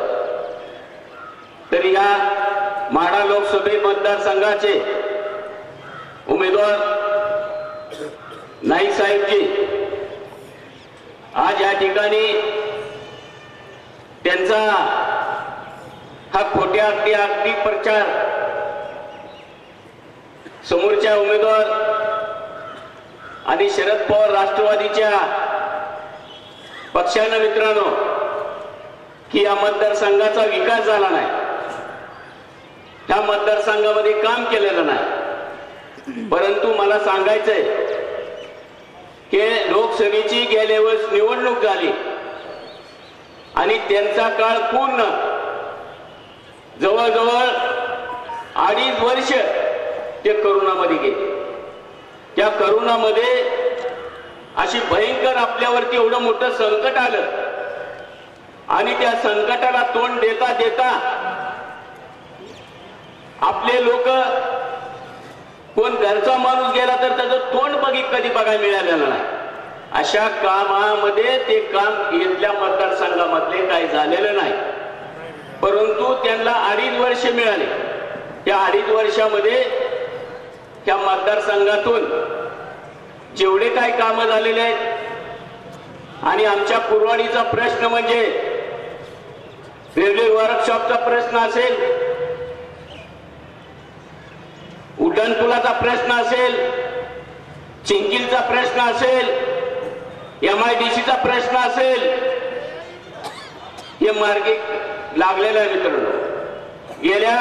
तरी या माढा लोकसभे मतदारसंघाचे उमेदवार नाईक साहेबजी आज या ठिकाणी त्यांचा हा खोट्या अगदी प्रचार समोरच्या उमेदवार आणि शरद पवार राष्ट्रवादीच्या पक्षानं मित्रांनो की या मतदारसंघाचा विकास झाला नाही, त्या मतदारसंघामध्ये काम केलेलं नाही। परंतु मला सांगायचंय की लोकसभेची गेल्या वेळेस निवडणूक झाली आणि त्यांचा काळ पूर्ण जवळजवळ 2.5 वर्ष ते करोनामध्ये गेले। त्या करोनामध्ये अशी भयंकर आपल्यावरती एवढं मोठं संकट आलं आणि त्या संकटाला तोंड देता देता आपले लोक, कोण घरचा माणूस गेला तर त्याचं तोंड कधी बघायला मिळालेलं नाही। अशा कामामध्ये ते काम इथल्या मतदारसंघामधले काही झालेलं नाही, परंतु त्यांना 2.5 वर्ष मिळाले। त्या 2.5 वर्षामध्ये त्या मतदारसंघातून जेवढे काही कामं झालेले आहेत आणि आमच्या कुरवाडीचा प्रश्न म्हणजे रेल्वे वर्कशॉपचा प्रश्न असेल, उड्डाणपुलाचा प्रश्न असेल, चिंकिलचा प्रश्न असेल, MIDCचा प्रश्न असेल, हे मार्गी लागलेलं आहे मित्रांनो. गेल्या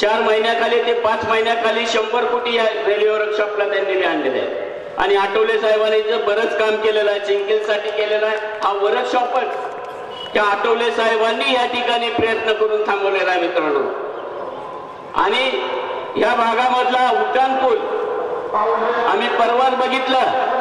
4 महिन्याखाली ते 5 महिन्याखाली 100 कोटी या रेल्वे वर्कशॉपला त्यांनी आणलेले आहे. आणि आठवले साहेबांनी बरंच काम केलेलं आहे, चिंकिलसाठी केलेलं आहे. हा वर्कशॉपच त्या आठवले साहेबांनी या ठिकाणी प्रयत्न करून थांबवलेला आहे मित्रांनो. आणि या भागामधला उड्डाणपूल आम्ही परवाच बघितलं.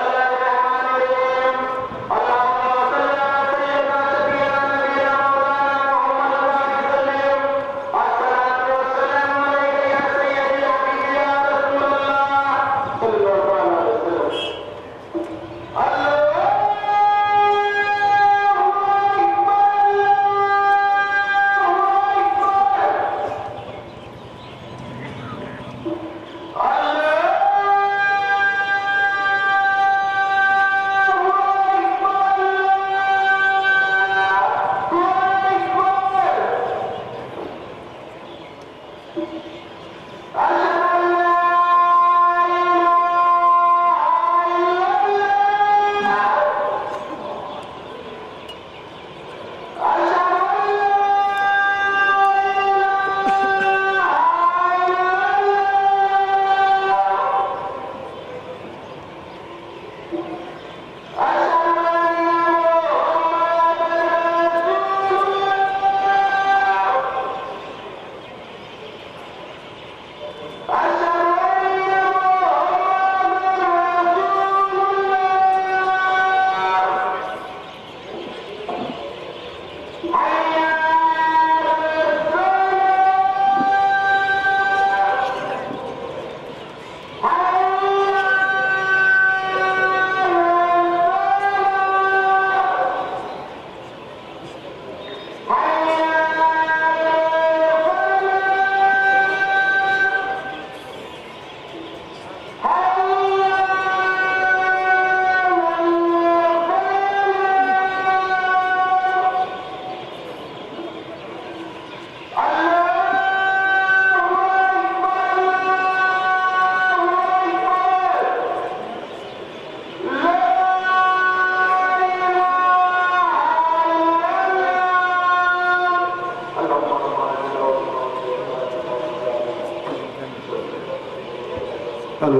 हॅलो,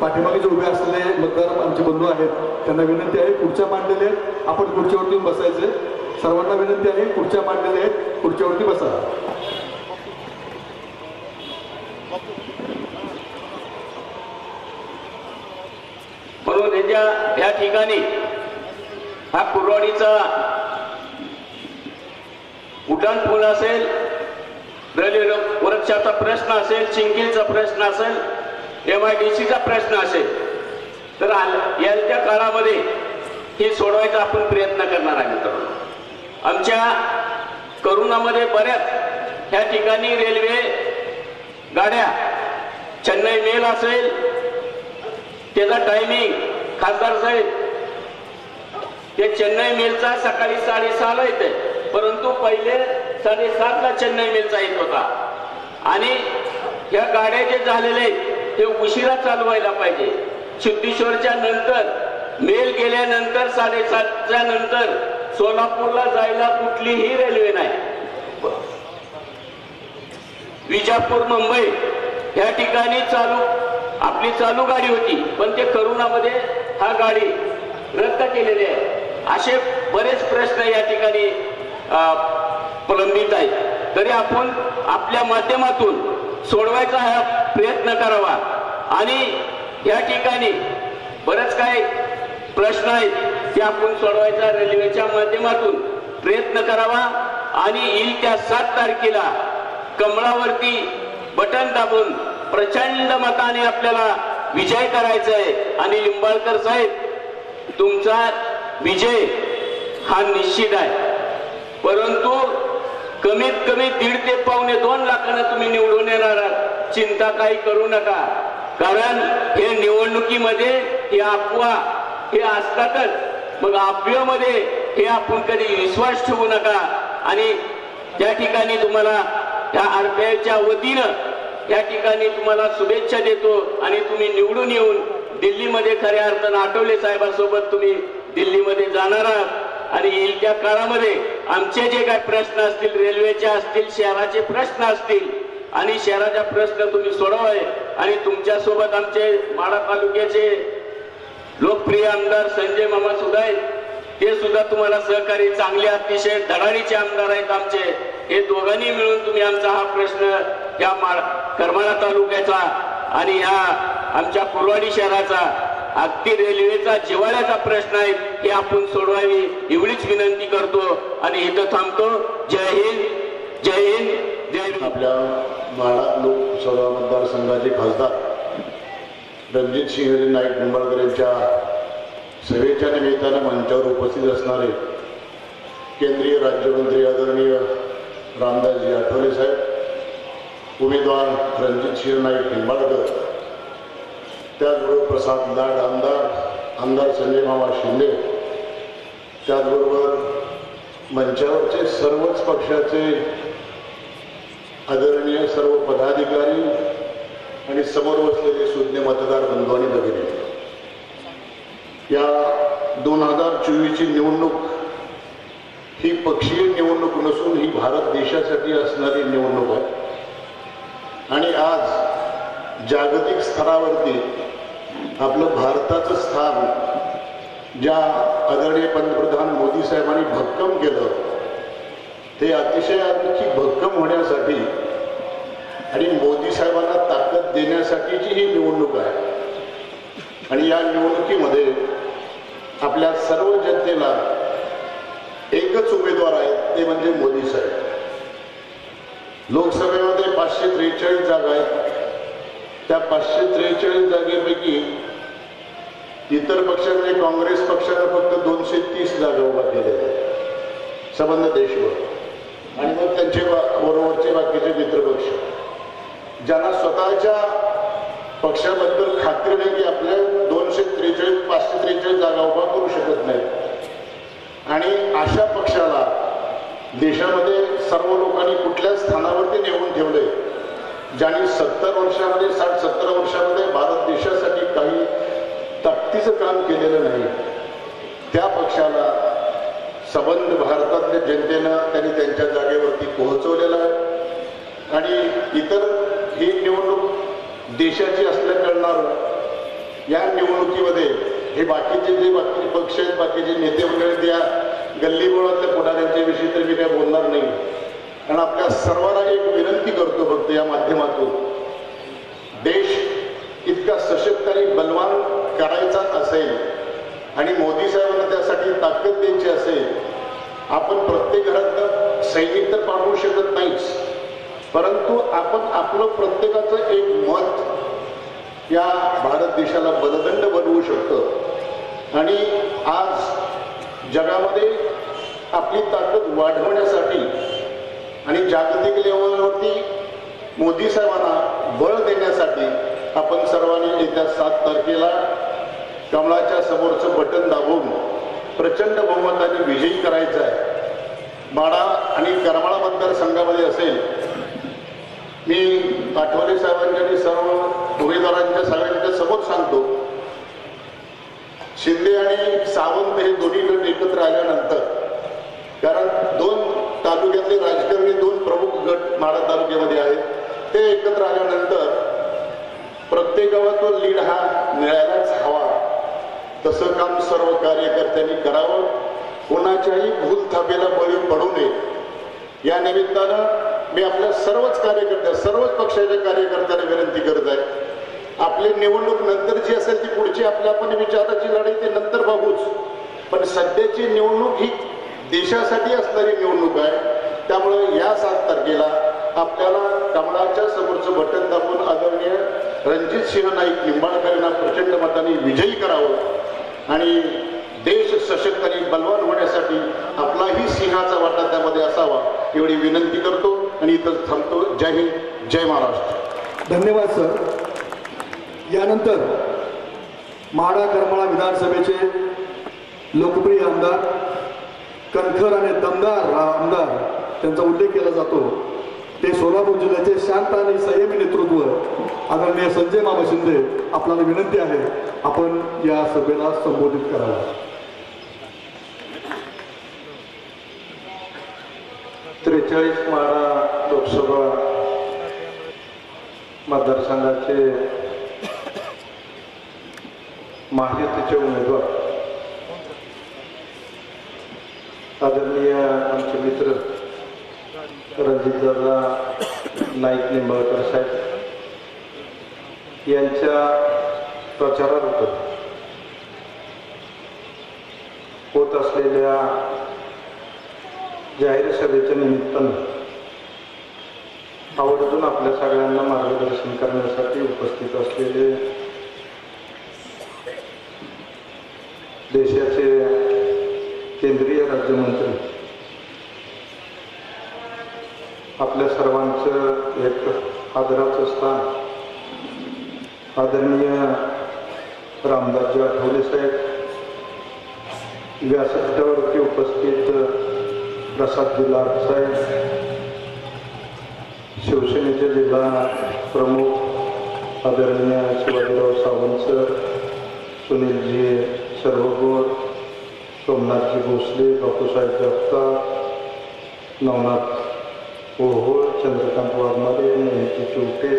पाठीमागे जे उभे असलेले मतदार आमचे बंधू आहेत त्यांना विनंती आहे, खुर्च्या मांडलेल्या आहेत, आपण खुर्चीवरती बसायचे. सर्वांना विनंती आहे, खुर्च्या मांडलेल्या आहेत, खुर्चीवरती बसा. म्हणून या ठिकाणी हा कुर्वाडीचा उड्डाणपूल असेल, रेल्वे वर्कशॉपचा प्रश्न असेल, चिंकिलचा प्रश्न असेल, MIDCचा प्रश्न असेल, तर येत्या काळामध्ये हे सोडवायचा आपण प्रयत्न करणार आहे मित्रांनो. आमच्या करोनामध्ये बऱ्याच ह्या ठिकाणी रेल्वे गाड्या, चेन्नई मेल असेल, त्याचा टायमिंग खासदार साहेब, ते चेन्नई मेलचा सकाळी 6:30ला येते, परंतु पहिले 7:30ला चेन्नई मेलचा येत होता. आणि या गाड्या जे झालेले आहेत ते उशिरा चालवायला पाहिजे. सिद्धेश्वरच्या नंतर मेल गेल्यानंतर 7:30च्या नंतर सोलापूरला जायला कुठलीही रेल्वे नाही. विजापूर मुंबई या ठिकाणी आपली चालू गाडी होती, पण ते करोनामध्ये हा गाडी रद्द केलेली आहे. असे बरेच प्रश्न या ठिकाणी प्रलंबित आहेत. तरी आपण आपल्या माध्यमातून सोडवायचा हा प्रयत्न करावा. आणि या ठिकाणी बरेच काही प्रश्न आहेत ते आपण सोडवायचा रेल्वेच्या माध्यमातून प्रयत्न करावा. आणि येईल त्या 7 तारखेला कमळावरती बटन दाबून प्रचंड मताने आपल्याला विजय करायचा आहे. आणि लिंबाळकर साहेब, तुमचा विजय हा निश्चित आहे, परंतु कमीत कमी 1.5 ते 1.25 लाखांना तुम्ही निवडून येणार आहात. चिंता काही करू नका, कारण हे निवडणुकीमध्ये हे अफवा हे असतातच. मग अफवेमध्ये हे आपण कधी विश्वास ठेवू नका. आणि त्या ठिकाणी तुम्हाला या RPIच्या वतीनं या ठिकाणी तुम्हाला शुभेच्छा देतो आणि तुम्ही निवडून येऊन दिल्लीमध्ये खऱ्या अर्थानं आठवले साहेबांसोबत तुम्ही दिल्लीमध्ये जाणार आहात आणि येईल त्या काळामध्ये आमचे जे काही प्रश्न असतील, रेल्वेचे असतील, शहराचे प्रश्न असतील आणि शहराचा प्रश्न तुम्ही सोडवाय आणि तुमच्या सोबत आमचे माढा तालुक्याचे लोकप्रिय आमदार संजय मामा सुद्धा आहेत, ते सुद्धा तुम्हाला सहकारी चांगले अतिशय धडाडीचे आमदार आहेत आमचे. हे दोघांनी मिळून तुम्ही आमचा हा प्रश्न या करमाळा तालुक्याचा आणि ह्या आमच्या कुर्वाडी शहराचा अगदी रेल्वेचा जिव्हाळ्याचा प्रश्न आहे हे आपण सोडवावी एवढीच विनंती करतो आणि इथं थांबतो. जय हिंद, जय हिंद, जय हिंद. आपल्या माढा लोकसभा मतदारसंघाचे खासदार रणजितसिंह नाईक निंबाळकर यांच्या सभेच्या निमित्तानं मंचावर उपस्थित असणारे केंद्रीय राज्यमंत्री आदरणीय रामदासजी आठवले साहेब, उमेदवार रणजितसिंह नाईक निंबाळकर, त्याचबरोबर प्रसाद लाड आमदार संजय मामा शिंदे, त्याचबरोबर मंचावरचे सर्वच पक्षाचे आदरणीय सर्व पदाधिकारी आणि समोर बसलेले सुज्ञ मतदार बंधू आणि भगिनी, या 2024ची निवडणूक ही पक्षीय निवडणूक नसून ही भारत देशासाठी असणारी निवडणूक आहे आणि आज जागतिक स्तरावरती आपलं भारताचं स्थान ज्या आदरणीय पंतप्रधान मोदी साहेबांनी भक्कम केलं ते अतिशय आणखी भक्कम होण्यासाठी आणि मोदी साहेबांना ताकद देण्यासाठीची ही निवडणूक आहे. आणि या निवडणुकीमध्ये आपल्या सर्व जनतेला एकच उमेदवार आहेत, ते म्हणजे मोदी साहेब. लोकसभेमध्ये 543 जागा आहेत. त्या 543 जागेपैकी इतर पक्षांनी काँग्रेस पक्षानं फक्त 230 जागा उभा केल्या आहेत संबंध देशभर आणि मग त्यांचे बरोबरचे बाकीचे मित्रपक्ष ज्यांना स्वतःच्या पक्षाबद्दल खात्री नाही की आपल्या 543 जागा उभा करू शकत नाही आणि अशा पक्षाला देशामध्ये सर्व लोकांनी कुठल्या स्थानावरती नेऊन ठेवले, ज्यांनी 60 वर्षामध्ये 60-70 वर्षामध्ये भारत देशासाठी काही ताकदीचं काम केलेलं नाही, त्या पक्षाला संबंध भारतातल्या जनतेनं त्यांनी त्यांच्या जागेवरती पोहोचवलेलं आहे. आणि इतर ही निवडणूक देशाची असल्या करणार या निवडणुकीमध्ये हे बाकीचे पक्ष आहेत, बाकीचे नेते मंडळी त्या गल्लीबोळातल्या पुढाऱ्यांच्या विषयी तर मी काय बोलणार नाही. कारण आपल्या सर्वांना एक विनंती करतो फक्त या माध्यमातून, देश इतका सशक्त आणि बलवान करायचा असेल आणि मोदी साहेबांना त्यासाठी ताकद द्यायची असेल, आपण प्रत्येक घरात सैनिक तर पाठवू शकत नाहीच, परंतु आपण आपलं प्रत्येकाचं एक मत या भारत देशाला बलदंड बनवू शकतो. आणि आज जगामध्ये आपली ताकद वाढवण्यासाठी आणि जागतिक लेवलवरती मोदी साहेबांना बळ देण्यासाठी आपण सर्वांनी येत्या 7 तारखेला कमळाच्या समोरचं बटन दाबून प्रचंड बहुमताने विजयी करायचं आहे. माढा आणि करमाळा मतदारसंघामध्ये असेल, मी आठवले साहेबांच्या आणि सर्व उमेदवारांच्या सगळ्यांच्या समोर सांगतो, शिंदे आणि सावंत हे दोन्ही गट एकत्र आल्यानंतर, कारण 2 तालुक्यातले राजकारणी 2 प्रमुख गट माढा तालुक्यामध्ये आहेत, ते एकत्र आल्यानंतर प्रत्येक गावातून लीड हा मिळायलाच हवा. तसं काम सर्व कार्यकर्त्यांनी करावं, कोणाच्याही भूलथापेला बळी पडू नये. या निमित्तानं मी आपल्या सर्वच पक्षाच्या कार्यकर्त्यांना विनंती करत आहे, आपली निवडणूक नंतरची असेल ती पुढची आपल्या आपण विचाराची लढाई ते नंतर बघूच, पण सध्याची निवडणूक ही देशासाठी असणारी निवडणूक आहे. त्यामुळे या 7 तारखेला आपल्याला कमळाच्या समोरचं बटन दाबून आदरणीय रणजितसिंह नाईक निंबाळकर यांना प्रचंड मताने विजयी करावं आणि देश सशक्त आणि बलवान होण्यासाठी आपलाही सिंहाचा वाटा त्यामध्ये असावा एवढी विनंती करतो आणि इथं थांबतो. जय हिंद, जय महाराष्ट्र. धन्यवाद सर. यानंतर माढा करमाळा विधानसभेचे लोकप्रिय आमदार, कणखर आणि दमदार आमदार, त्यांचा उल्लेख केला जातो ते सोलापूर जिल्ह्याचे शांत आणि संयमी नेतृत्व आदरणीय संजय मामा शिंदे, आपल्याला विनंती आहे आपण या सभेला संबोधित करावं. 43 माढा लोकसभा मतदारसंघाचे महायुतीचे उमेदवार आदरणीय आमचे मित्र रणजितदादा नाईक निंबाळकर साहेब यांच्या प्रचारार्थ होत असलेल्या जाहीर सभेच्या निमित्तानं आवर्जून आपल्या सगळ्यांना मार्गदर्शन करण्यासाठी उपस्थित असलेले देशाचे केंद्रीय राज्यमंत्री, आपल्या सर्वांचं एक आदराचं स्थान आदरणीय रामदासजी आठवले साहेब, व्यासपीठावरती उपस्थित प्रसादजी लाड साहेब, शिवसेनेचे जिल्हा प्रमुख आदरणीय शिवाजीराव सावंत सर, सुनीलजी सर्वगोर, सोमनाथजी भोसले, बापूसाहेब जगताप, नवनाथ ओहोळ, चंद्रकांत वाघमारे, महेशजी चिवटे,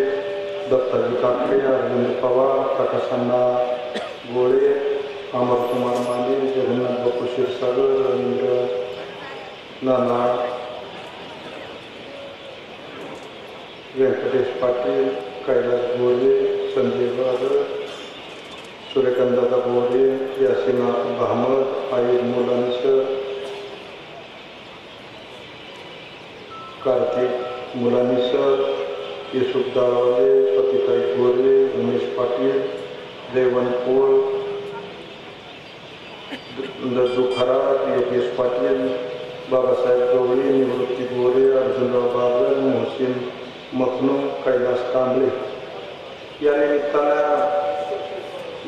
दत्ताजी काकडे, अरविंद पवार, प्रकाशअण्णा गोळे, अमरकुमार माने, जगन्नाथ बापू क्षीरसागर, रवींद्र नाना, व्यंकटेश पाटील, कैलास गोरे, संजय बागर, सूर्यकांतदादा गोरे, यासिन अहमद, आयुब मुलानी सर, कार्तिक मुलानी सर, युसुफ दाळवाले, पतिताई गोरे, उमेश पाटील, जयवंत पोळ, दद्दू खरात, योगेश पाटील, बाबासाहेब गवळी, निवृत्ती गोरे, अर्जुनराव बागर, मोहसिन मखनू, कैलास कांबळे या निमित्तानं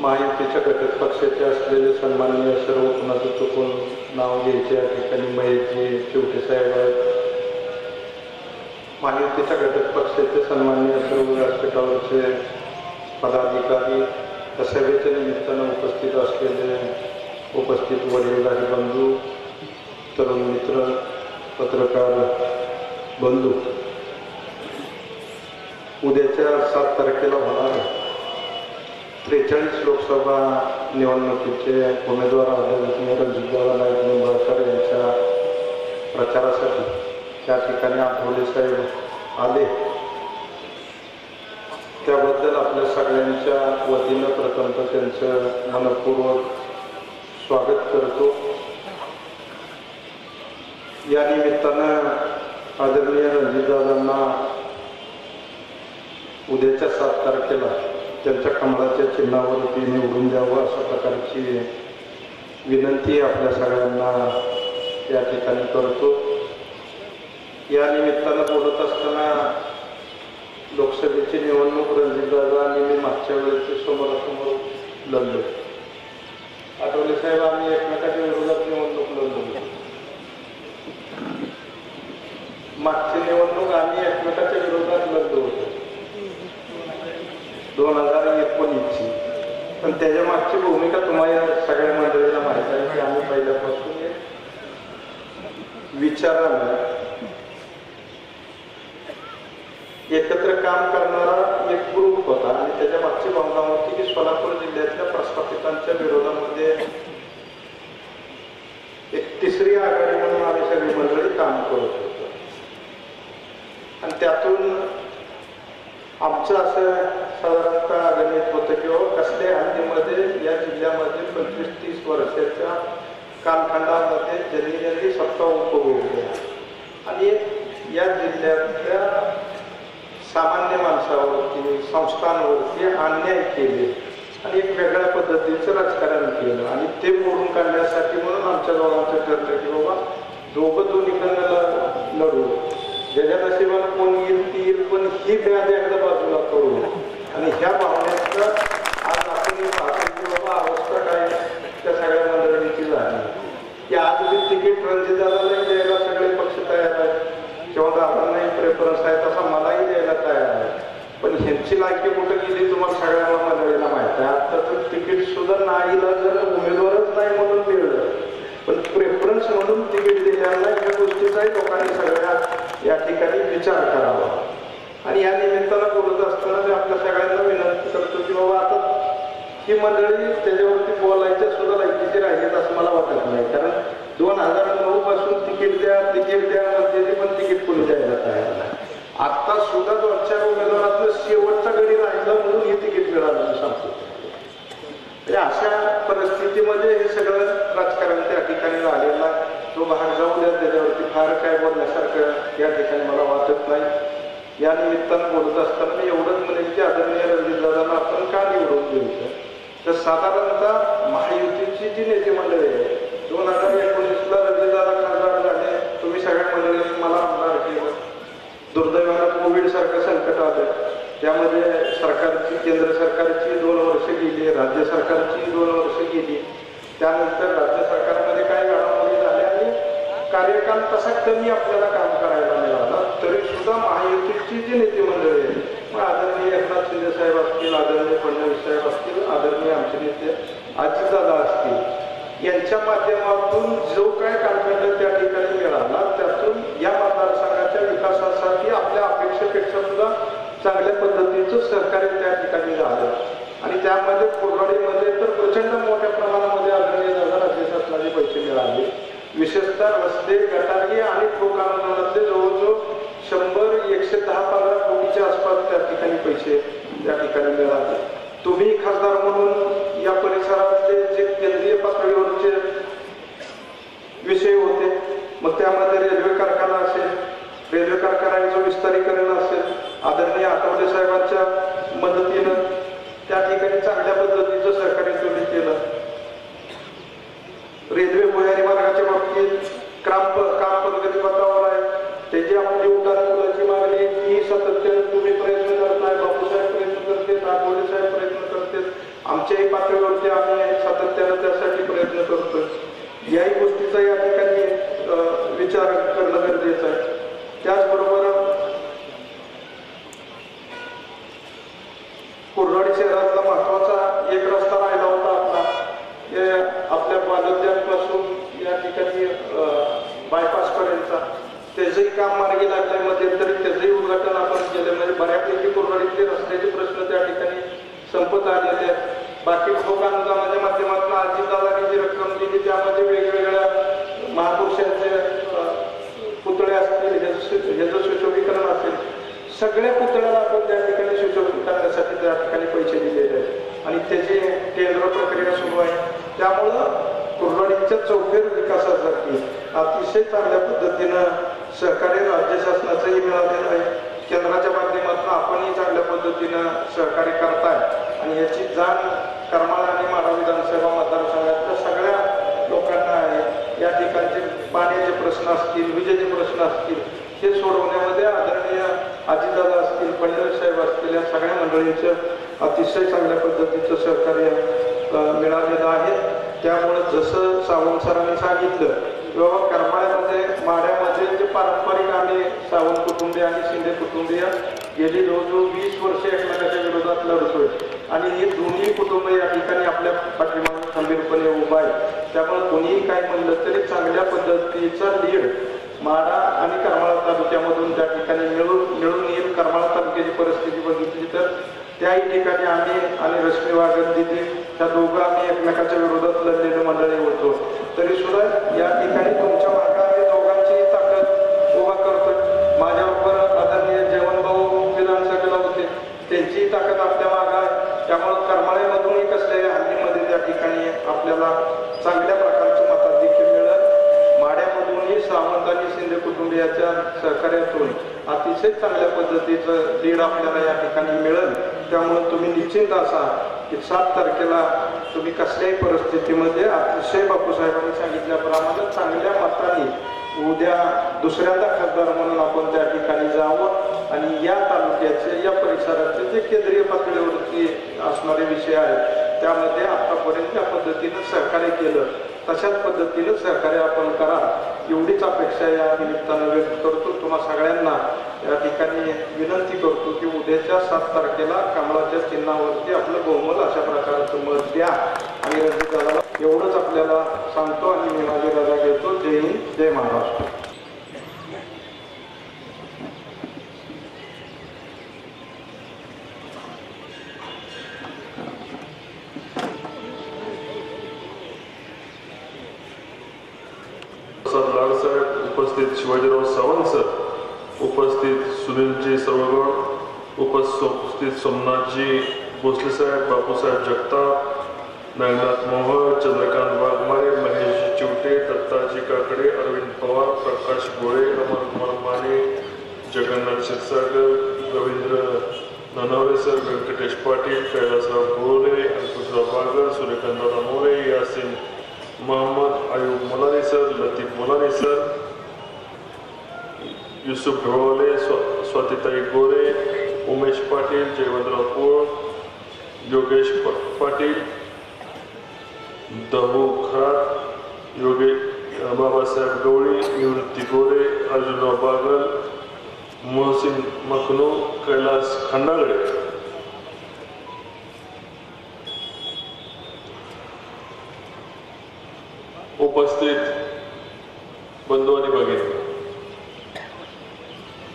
महायुतीच्या घटक पक्षाचे असलेले सन्माननीय सर्व कुणाचं चुकून नाव घ्यायचे या ठिकाणी महेशजी चिवटे साहेब आहेत. महायुतीच्या घटक पक्षाचे सन्माननीय सर्व व्यासपीठावरचे पदाधिकारी, या सभेच्या निमित्तानं उपस्थित असलेले उपस्थित वडीलधारी बंधू, तरुण मित्र, पत्रकार बंधू, उद्याच्या 7 तारखेला होणार 43 लोकसभा निवडणुकीचे उमेदवार आदरणीय रणजितदादा नाईक निंबाळकर यांच्या प्रचारासाठी त्या ठिकाणी आठवले साहेब आले, त्याबद्दल आपल्या सगळ्यांच्या वतीनं प्रथमतः त्यांचं मनपूर्वक स्वागत करतो. या निमित्तानं आदरणीय रणजितदादांना उद्याच्या 7 तारखेला त्यांच्या कमळाच्या चिन्हावरती निवडून द्यावं अशा प्रकारची विनंती आपल्या सगळ्यांना या ठिकाणी करतो. या निमित्तानं बोलत असताना लोकसभेची निवडणूक रणजितदादा आणि मी मागच्या वेळेचे समोरासमोर लढलो. आठवले साहेब, आम्ही एकमेकाच्या विरोधात निवडणूक लढलो. मागची निवडणूक आम्ही एकमेकाच्या विरोधात लढलो होतो 2019ची, पण त्याच्या मागची भूमिका तुम्हाला सगळ्या मंडळींना माहिती आहे की आम्ही पहिल्यापासून विचारानं एकत्र काम करणारा एक ग्रुप होता आणि त्याच्या मागची भावना होती की सोलापूर जिल्ह्यातल्या प्रस्थापितांच्या विरोधामध्ये एक तिसरी आघाडी म्हणून आम्ही सगळी मंडळी काम करत होतो. आणि त्यातून आमचं असं साधारणतः गणित होतं की कसल्या हद्दीमध्ये या जिल्ह्यामध्ये 25-30 वर्षाच्या कालखंडामध्ये ज्यांनी सत्ता उपभोगली आणि या जिल्ह्यातल्या सामान्य माणसावरती, संस्थांवरती अन्याय केले आणि एक वेगळ्या पद्धतीचं राजकारण केलं आणि ते मोडून काढण्यासाठी म्हणून आमच्या दोघांचं ठरलं की बाबा दोघं दोन्हीकडनं लढू, ज्याच्या नशिबानं कोण येईल ती येईल, पण ही व्याधी एकदा बाजूला करू. आणि ह्या भावनेचं आज आपण पाहतो की बाबा अवस्था काय त्या सगळ्या मंडळींची झाली की आज मी तिकीट रणजितदादालाही द्यायला सगळे पक्ष तयार आहेत किंवा दादांनाही प्रेफरन्स आहेत प्रेफरन्स म्हणून तिकीट दिलेलं नाही, या गोष्टीचाही लोकांनी सगळ्या या ठिकाणी विचार करावा. आणि या निमित्तानं बोलत असताना मी आपल्या सगळ्यांना विनंती करतो की बाबा आता ही मंडळी त्याच्यावरती बोलायच्या सुद्धा लायकीची राहिलीत असं मला वाटत नाही. कारण 2009 पासून तिकीट द्या म्हणजे पण तिकीट कोणी द्यायला तयार नाही. आता सुद्धा 2-4 उमेदवारातलं शेवटचा गडी राहिला म्हणून हे तिकीट मिळालं मी सांगतो. अशा परिस्थितीमध्ये हे सगळं राजकारण त्या ठिकाणी झालेलं आहे. तो भाग जाऊ द्या, त्याच्यावरती फार काय बोलण्यासारखं या ठिकाणी मला वाटत नाही. या निमित्तानं बोलत असताना मी एवढंच म्हणेन की आदरणीय रणजितदादांना आपण का निवडून द्यायचं, तर साधारणतः महायुतीची जी नेते मंडळी आहे 2019ला रणजितदादा खासदार झाले, तुम्ही सगळ्या मंडळींनी मला आमदार केलं. दुर्दैवानं कोविड सारखं संकट आलं, त्यामध्ये सरकारची केंद्र सरकारची 2 वर्ष गेली, राज्य सरकारची 2 वर्ष गेली. त्यानंतर राज्य सरकारमध्ये काय घडामोडी झाल्या आणि कार्यकाल तसा कमी आपल्याला काम करायला मिळाला. तरी सुद्धा महायुतीची जी नेते मंडळी आहे, मग आदरणीय एकनाथ शिंदे साहेब असतील, आदरणीय फडणवीस साहेब असतील, आदरणीय आमचे नेते अजितदादा असतील, यांच्या माध्यमातून जो काय कालखंड त्या ठिकाणी मिळाला त्यातून या मतदारसंघाच्या विकासासाठी आपल्या अपेक्षेपेक्षा सुद्धा चांगल्या पद्धतीचं सहकार्य त्या ठिकाणी झालं. आणि त्यामध्ये कोरवाडीमध्ये तर प्रचंड मोठ्या प्रमाणामध्ये आदरणीय दादा राज्य शासनाचे पैसे मिळाले. विशेषतः रस्ते, गटारी आणि ठोक अनुदानातले जवळजवळ 100-110-15 कोटीच्या आसपास त्या ठिकाणी पैसे त्या ठिकाणी मिळाले. तुम्ही खासदार म्हणून या परिसरातले जे केंद्रीय पातळीवरचे विषय होते, मग त्यामध्ये रेल्वे कारखाना असेल, रेल्वे कारखान्याचं विस्तारीकरण असेल, आदरणीय आठवले साहेबांच्या मदतीनं त्या ठिकाणी चांगल्या पद्धतीचं सहकार्य तुम्ही केलं. रेल्वे भुयारी मार्गाच्या बाबतीत काम प्रगतीपथावर आहे. त्याची आपली उड्डाण पुलाची मागणी ही सातत्याने तुम्ही प्रयत्न करताय, बापूसाहेब प्रयत्न करतात, आठवले साहेब प्रयत्न करतात, आमच्याही पातळीवरती आम्ही सातत्यानं त्यासाठी प्रयत्न करतोय. याही गोष्टीचा या ठिकाणी विचार करणं गरजेचं आहे. त्याचबरोबर कोरवाडी शहरातला महत्वाचा एक रस्ता राहिला होता आपल्या बालद्यापासून या ठिकाणी बायपास पर्यंतचा, त्याचंही काम मार्गी लागलंय. मध्यंतरी त्याचंही उद्घाटन आपण केलं. म्हणजे बऱ्यापैकी कोरवाडीतले रस्त्याचे प्रश्न त्या ठिकाणी संपत आलेले आहेत. बाकी ठोक अनुदानाच्या माध्यमातून अजितदादांनी जी रक्कम दिली त्यामध्ये वेगवेगळ्या महापुरुषांचे पुतळे असतील, ह्याचं सुशोभीकरण असेल, सगळ्या पुतळ्याला आपण त्या ठिकाणी सुशोभित करण्यासाठी त्या ठिकाणी पैसे दिलेले आहेत आणि त्याची टेंडर प्रक्रिया सुरू आहे. त्यामुळं कोरवाडीच्या चौफेर विकासासाठी अतिशय चांगल्या पद्धतीनं सहकार्य राज्य शासनाचंही मिळालेलं आहे. केंद्राच्या माध्यमातून आपणही चांगल्या पद्धतीनं सहकार्य करताय आणि याची जाण करमाळा आणि माढा विधानसभा मतदारसंघातल्या सगळ्या लोकांना आहे. या ठिकाणचे पाण्याचे प्रश्न असतील, विजेचे प्रश्न असतील, हे सोडवण्यामध्ये आदरणीय अजितदादा असतील, फडणवीस साहेब असतील, या सगळ्या मंडळींचं अतिशय चांगल्या पद्धतीचं सहकार्य मिळालेलं आहे. त्यामुळं जसं सावंत सरांनी सांगितलं किंवा करमाळ्यामध्ये माढ्यामध्ये जे पारंपरिक आम्ही सावंत कुटुंबीय आणि शिंदे कुटुंबीय गेली जवळजवळ 20 वर्ष एकमेकाच्या विरोधात लढतोय आणि हे दोन्ही कुटुंब या ठिकाणी आपल्या पाठीमागे खंबीरपणे उभा आहे. त्यामुळे कोणीही काय म्हणलं तरी चांगल्या पद्धतीचा लीड माढा आणि करमाळा तालुक्यामधून त्या ठिकाणी मिळून येईल. करमाळा तालुक्याची परिस्थिती बघितली तर त्याही ठिकाणी आम्ही आणि रश्मी वागत दिदी त्या दोघं आम्ही एकमेकाच्या विरोधात लढलेले मंडळी होतो. तरी सुद्धा या ठिकाणी तुमच्या मागे आम्ही दोघांचीही ताकद उभा करतोय. माझ्याबरोबर आदरणीय जेवणभाऊ विधानसभेला होते, त्यांचीही ताकद आपल्या मागे आहे. त्यामुळे करमाळ्यामधूनही कसल्या हल्लीमध्ये त्या ठिकाणी आपल्याला चांगल्या प्रकारचं मताधिक्य मिळेल. माढ्यामधूनही सावंत आणि शिंदे कुटुंबियाच्या सहकार्यातून अतिशय चांगल्या पद्धतीचं लीड आपल्याला या ठिकाणी मिळेल. त्यामुळे तुम्ही निश्चिंत असा की 7 तारखेला तुम्ही कसल्याही परिस्थितीमध्ये अतिशय बापूसाहेबांनी सांगितल्याप्रमाणे चांगल्या मताने उद्या दुसऱ्यांदा खासदार म्हणून आपण त्या ठिकाणी जावं आणि या तालुक्याचे, या परिसराचे जे केंद्रीय पातळीवरती असणारे विषय आहेत त्यामध्ये आतापर्यंत त्या पद्धतीनं सहकार्य केलं तशाच पद्धतीनं सहकार्य आपण करा एवढीच अपेक्षा या निमित्तानं व्यक्त करतो. तुम्हा सगळ्यांना या ठिकाणी विनंती करतो की उद्याच्या 7 तारखेला कमळाच्या चिन्हावरती आपलं बहुमत अशा प्रकारचं मत द्या आणि रणजितदादाला एवढंच आपल्याला सांगतो आणि मी माझी रजा घेतो. जय हिंद, जय महाराष्ट्र. लाडसाहेब उपस्थित, शिवाजीराव सावंत सर उपस्थित, सुनीलजी सर्वगड उपस्थित, सोमनाथजी भोसले साहेब, बापूसाहेब जगताप, नागनाथ मोहोळ, चंद्रकांत वाघमारे, महेश चिवटे, दत्ताजी काकडे, अरविंद पवार, प्रकाश गोळे, अमरकुमार माने, जगन्नाथ क्षीरसागर, रवींद्र ननवरे सर, व्यंकटेश पाटील, कैलासराव गोरे, अंकुशराव बागर, सूर्यकांतदादा मोरे, यासिन मोहम्मद, आयुब मोलानी सर, लतीफ मोलानी सर, युसुफ ढोळवले, स्वातिताई गोरे, उमेश पाटील, जयवंतराव पोळ, योगेश पाटील, दहू खरात, बाबासाहेब गवळी, निवृत्ती गोरे, अर्जुनराव बागल, मोहसिन मखनू, कैलास खंडागळे. उपस्थित बंधू आणि भगिनी,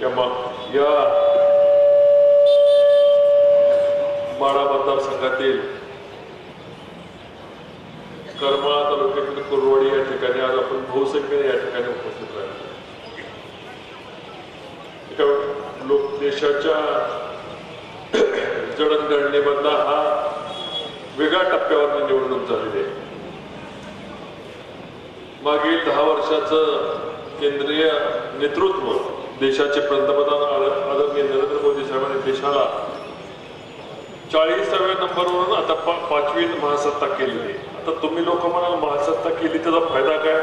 या माढा मतदारसंघातील करमाळा तालुक्यातील कुरवाडी या ठिकाणी आज आपण बहुसंख्येने या ठिकाणी उपस्थित राहिलो. लोक देशाच्या जडणघडणीमधला हा वेगळ्या टप्प्यावर निवडणूक झालेली आहे. मागील 10 वर्षाचं केंद्रीय नेतृत्व, देशाचे पंतप्रधान आदरणीय नरेंद्र मोदी साहेबांनी देशाला 40व्या नंबरवरून आता 5वी महासत्ता केलेली आहे. आता तुम्ही लोक म्हणाल महासत्ता केली त्याचा फायदा काय?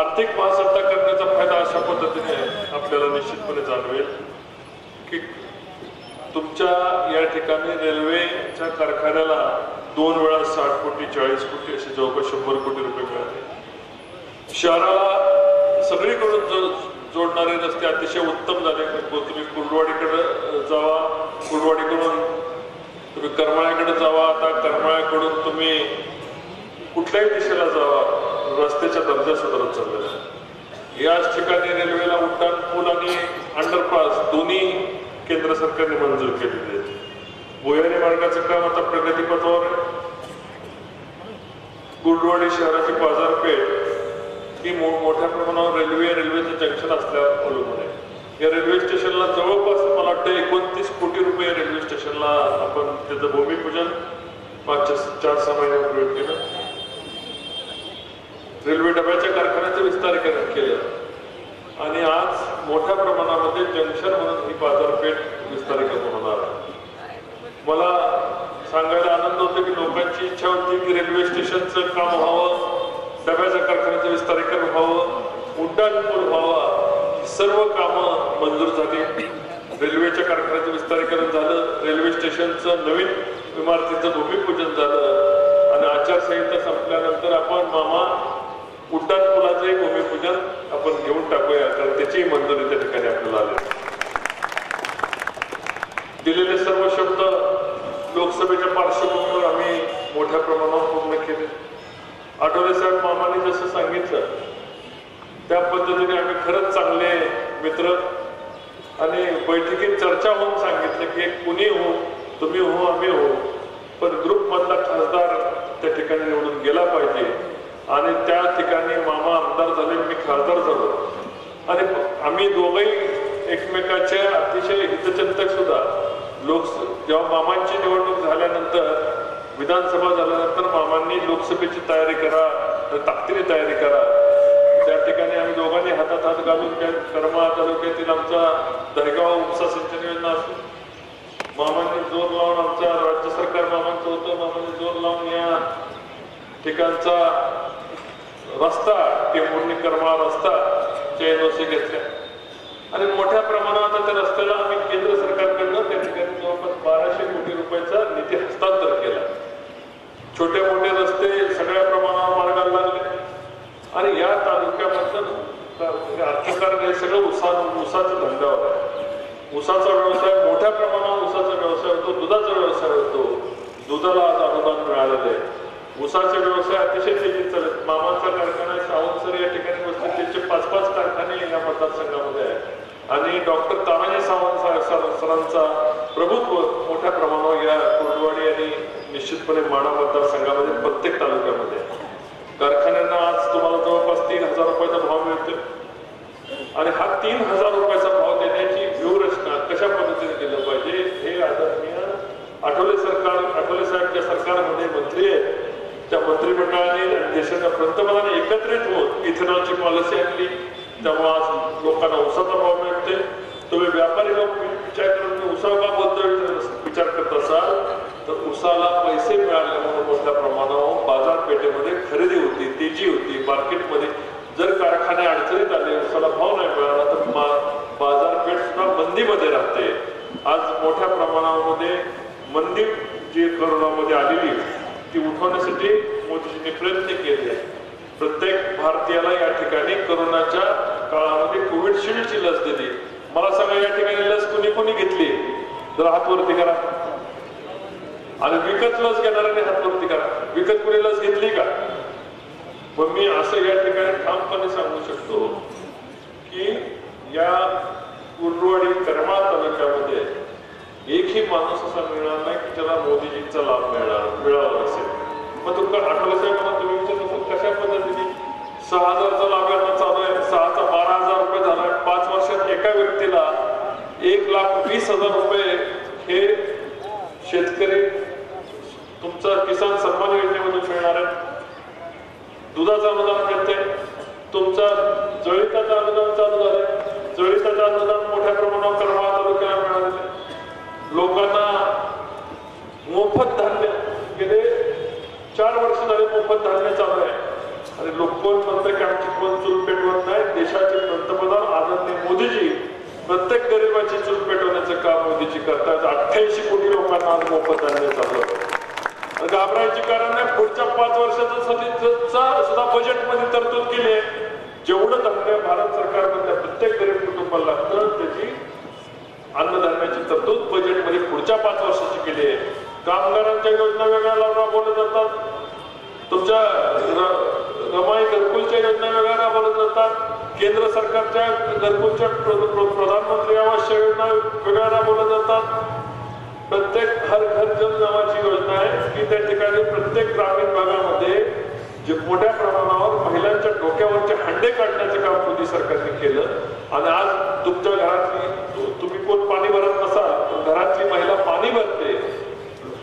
आर्थिक महासत्ता करण्याचा फायदा अशा पद्धतीने आपल्याला निश्चितपणे जाणवेल की तुमच्या या ठिकाणी रेल्वेच्या कारखान्याला 2 वेळा 60 कोटी 40 कोटी असे जवळपास 100 कोटी रुपये मिळाले. शहराला सगळीकडून जोडणारे रस्ते अतिशय उत्तम झाले. तुम्ही कुर्डवाडीकडे जावा, कुर्डवाडीकडून तुम्ही करमाळ्याकडे जावा, आता करमाळ्याकडून तुम्ही कुठल्याही दिशेला जावा, रस्त्याच्या दर्जा सुधारत चाललेला आहे. याच ठिकाणी रेल्वेला उड्डाण पूल आणि अंडरपास दोन्ही केंद्र सरकारने मंजूर केलेले आहेत. भुयारी मार्गाचं काम आता प्रगतीपथावर आहे. कुर्डवाडी शहराची बाजारपेठ ही मोठ्या प्रमाणावर रेल्वेचं जंक्शन असल्यावर अवलंबून आहे. या रेल्वे स्टेशनला जवळपास मला वाटतं 29 कोटी रुपये रेल्वे स्टेशनला आपण त्याचं भूमिपूजन मागच्या 4-6 महिन्यापूर्वी केलं. रेल्वे डब्याच्या कारखान्याचं विस्तारीकरण केलं आणि आज मोठ्या प्रमाणामध्ये जंक्शन म्हणून ही बाजारपेठ विस्तारीकरण होणार आहे. मला सांगायला आनंद होतो की लोकांची इच्छा होती की रेल्वे स्टेशनचं काम व्हावं, डब्याच्या कारखान्याचं विस्तारीकरण व्हावं, उड्डाण पूल व्हावा. सर्व कामं मंजूर झाली. रेल्वेच्या कारखान्याचं विस्तारीकरण झालं, रेल्वे स्टेशनचं नवीन इमारतीचं भूमिपूजन झालं आणि आचारसंहिता संपल्यानंतर आपण मामा उड्डाण पुलाचंही भूमिपूजन आपण घेऊन टाकूया, कारण त्याचीही मंजुरी त्या ठिकाणी आपल्याला आली. दिलेले सर्व शब्द लोकसभेच्या पार्श्वभूमीवर आम्ही मोठ्या प्रमाणावर पूर्ण केले. आठवले साहेब मामाने जसं सांगितलं त्या पद्धतीने आम्ही खरंच चांगले मित्र आणि बैठकीत चर्चा होऊन सांगितलं की कुणी हो, तुम्ही हो, आम्ही हो, पण ग्रुपमधला खासदार त्या ठिकाणी निवडून गेला पाहिजे. आणि त्या ठिकाणी मामा आमदार झाले, मी खासदार झालो आणि आम्ही दोघंही एकमेकाचे अतिशय हितचिंतक सुद्धा. जेव्हा मामांची निवडणूक झाल्यानंतर, विधानसभा झाल्यानंतर मामांनी लोकसभेची तयारी करा, ताकदीने तयारी करा. त्या ठिकाणी आम्ही दोघांनी हातात हात घालून करमाळा तालुक्यातील आमचा दहेगाव उपसा सिंचन योजना असो, मामांनी जोर लावून, आमचा राज्य सरकार मामांचं होतं, मामांनी जोर लावून या ठिकाणचा रस्ता, टेंभुर्णी करमाळा रस्ता NOC घेतल्या आणि मोठ्या प्रमाणात त्या रस्त्याला आम्ही केंद्र सरकारकडनं त्या ठिकाणी जवळपास 1200 कोटी रुपयाचा निधी हस्तांतर केला. छोटे मोठे रस्ते सगळ्या प्रमाणावर मार्गाला लागले आणि या तालुक्यामधलं अर्थकारण हे सगळं ऊसाच्या धंद्यावर आहे. ऊसाचा व्यवसाय मोठ्या प्रमाणावर, ऊसाचा व्यवसाय होतो, दुधाचा व्यवसाय होतो. दुधाला आज अनुदान मिळालेलं आहे. ऊसाचे व्यवसाय अतिशय तेजीत चालत. मामाचा कारखाना सावंतसर या ठिकाणी बसले, त्यांचे 5-5 कारखाने या मतदारसंघामध्ये आहेत आणि डॉक्टर तानाजी सावंत सरांचा प्रभुत्व मोठ्या प्रमाणावर या कुर्डुवाडी आणि निश्चितपणे माढा मतदारसंघामध्ये प्रत्येक तालुक्यामध्ये. कारखान्यांना आज तुम्हाला जवळपास 3,000 रुपयाचा भाव मिळतो आणि हा 3,000 रुपयाचा भाव देण्याची व्यूहरचना कशा पद्धतीने केलं पाहिजे हे आदरणीय आठवले साहेब ज्या सरकारमध्ये मंत्री आहेत त्या मंत्रिमंडळाने देशाच्या पंतप्रधानांनी एकत्रित होऊन इथेनॉलची पॉलिसी आणली. त्यामुळे आज लोकांना ऊसाचा भाव मिळते. तुम्ही व्यापारी लोक विचार करून ऊसाबद्दल विचार करत असाल तर ऊसाला पैसे मिळाल्यामुळे मोठ्या प्रमाणावर बाजारपेठेमध्ये खरेदी होती, तेजी होती मार्केटमध्ये. जर कारखाने अडचणीत आले, ऊसाला भाव नाही मिळाला तर बाजारपेठ सुद्धा मंदीमध्ये राहते. आज मोठ्या प्रमाणामध्ये मंदी जी कोरोनामध्ये आलेली ती उठवण्यासाठी मोदीजींनी प्रयत्न केले. प्रत्येक भारतीयाला या ठिकाणी कोरोनाच्या काळामध्ये कोविडशिल्डची लस दिली. मला सांगा या ठिकाणी लस कोणी घेतली? जर हातवरती करा. आणि विकत लस घेणाऱ्याने हातवरती करा. विकत कोणी लस घेतली का? मग मी असं या ठिकाणी ठामपणे सांगू शकतो की या कुर्डुवाडी करमाळ तालुक्यामध्ये एकही माणूस असा मिळणार नाही की ज्याला मोदीजींचा लाभ मिळाला असेल. मग तुमचा आठवले साहेबांना तुम्ही विचारत असाल कशा पद्धतीने 6,000चा लाभ यांना चालू आहे, 6चा 12,000 रुपये झाला. 5 वर्षात एका व्यक्तीला 1,20,000 रुपये हे शेतकरी तुमचा किसान सन्मान योजनेमधून मिळणार आहे. दुधाचं अनुदान मिळते. तुमचा जळीताचं अनुदान चालू झालंय. जळीताचं अनुदान मोठ्या प्रमाणावर करमाळा तालुक्याला मिळालेलं. लोकांना मोफत धान्य गेले 4 वर्ष झाले मोफत धान्य चालू आहे. आणि लोक म्हणतात की आमची कोण चूल पेटवत नाही. देशाचे पंतप्रधान आदरणीय मोदीजी प्रत्येक गरिबाची चूल पेटवण्याचं काम मोदीजी करतात. 88 कोटी लोकांना आज मोफत धान्य चालू आहे. घाबरायची कारण नाही. पुढच्या 5 वर्षाचा सुद्धा बजेटमध्ये तरतूद केली आहे. जेवढं धान्य भारत सरकारमधल्या प्रत्येक गरीब कुटुंबाला लागतं त्याची अन्नधान्याची तरतूद बजेटमध्ये पुढच्या 5 वर्षाची केली आहे. कामगारांच्या योजना वेगळ्या राबवल्या जातात. तुमच्या रमाई घरकुलच्या योजना वेगळ्या राबवल्या जातात. केंद्र सरकारच्या घरकुलच्या प्रधानमंत्री आवास योजना वेगळ्या राबवल्या जातात. प्रत्येक हर घर जल नावाची योजना आहे की त्या ठिकाणी प्रत्येक ग्रामीण भागामध्ये जे मोठ्या प्रमाणावर महिलांच्या डोक्यावरचे हंडे काढण्याचं काम मोदी सरकारने केलं. आणि आज तुमच्या घरातली तुम्ही कोण पाणी भरत नसाल पण घरातली महिला पाणी भरते.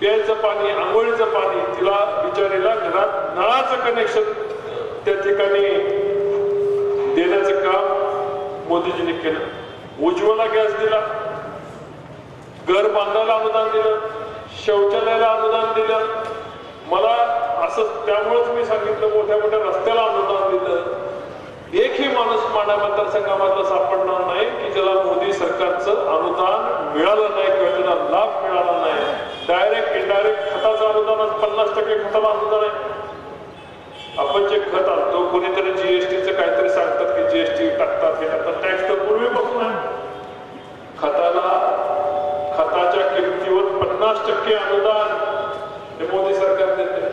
प्यायचं पाणी, आंघोळीचं पाणी, तिला बिचारीला घरात नळाचं कनेक्शन त्या ठिकाणी देण्याचं काम मोदीजींनी केलं. उज्ज्वला गॅस दिला, घर बांधायला अनुदान दिलं, शौचालयाला अनुदान दिलं. मला असं त्यामुळेच मी सांगितलं मोठ्या मोठ्या रस्त्याला अनुदान दिलं. एकही माणूस माढा मतदारसंघामधला सापडणार नाही की ज्याला मोदी सरकारचं अनुदान मिळालं नाही किंवा त्याला लाभ मिळाला नाही. डायरेक्ट इनडायरेक्ट खताचं अनुदान 50% खताला अनुदान आहे. आपण जे खत आणतो कोणीतरी जीएसटीचं काहीतरी सांगतात की जीएसटी टाकतात हे टाकतात. टॅक्स तर पूर्वीपासून आहे. खताच्या किमतीवर 50% अनुदान हे मोदी सरकार देते.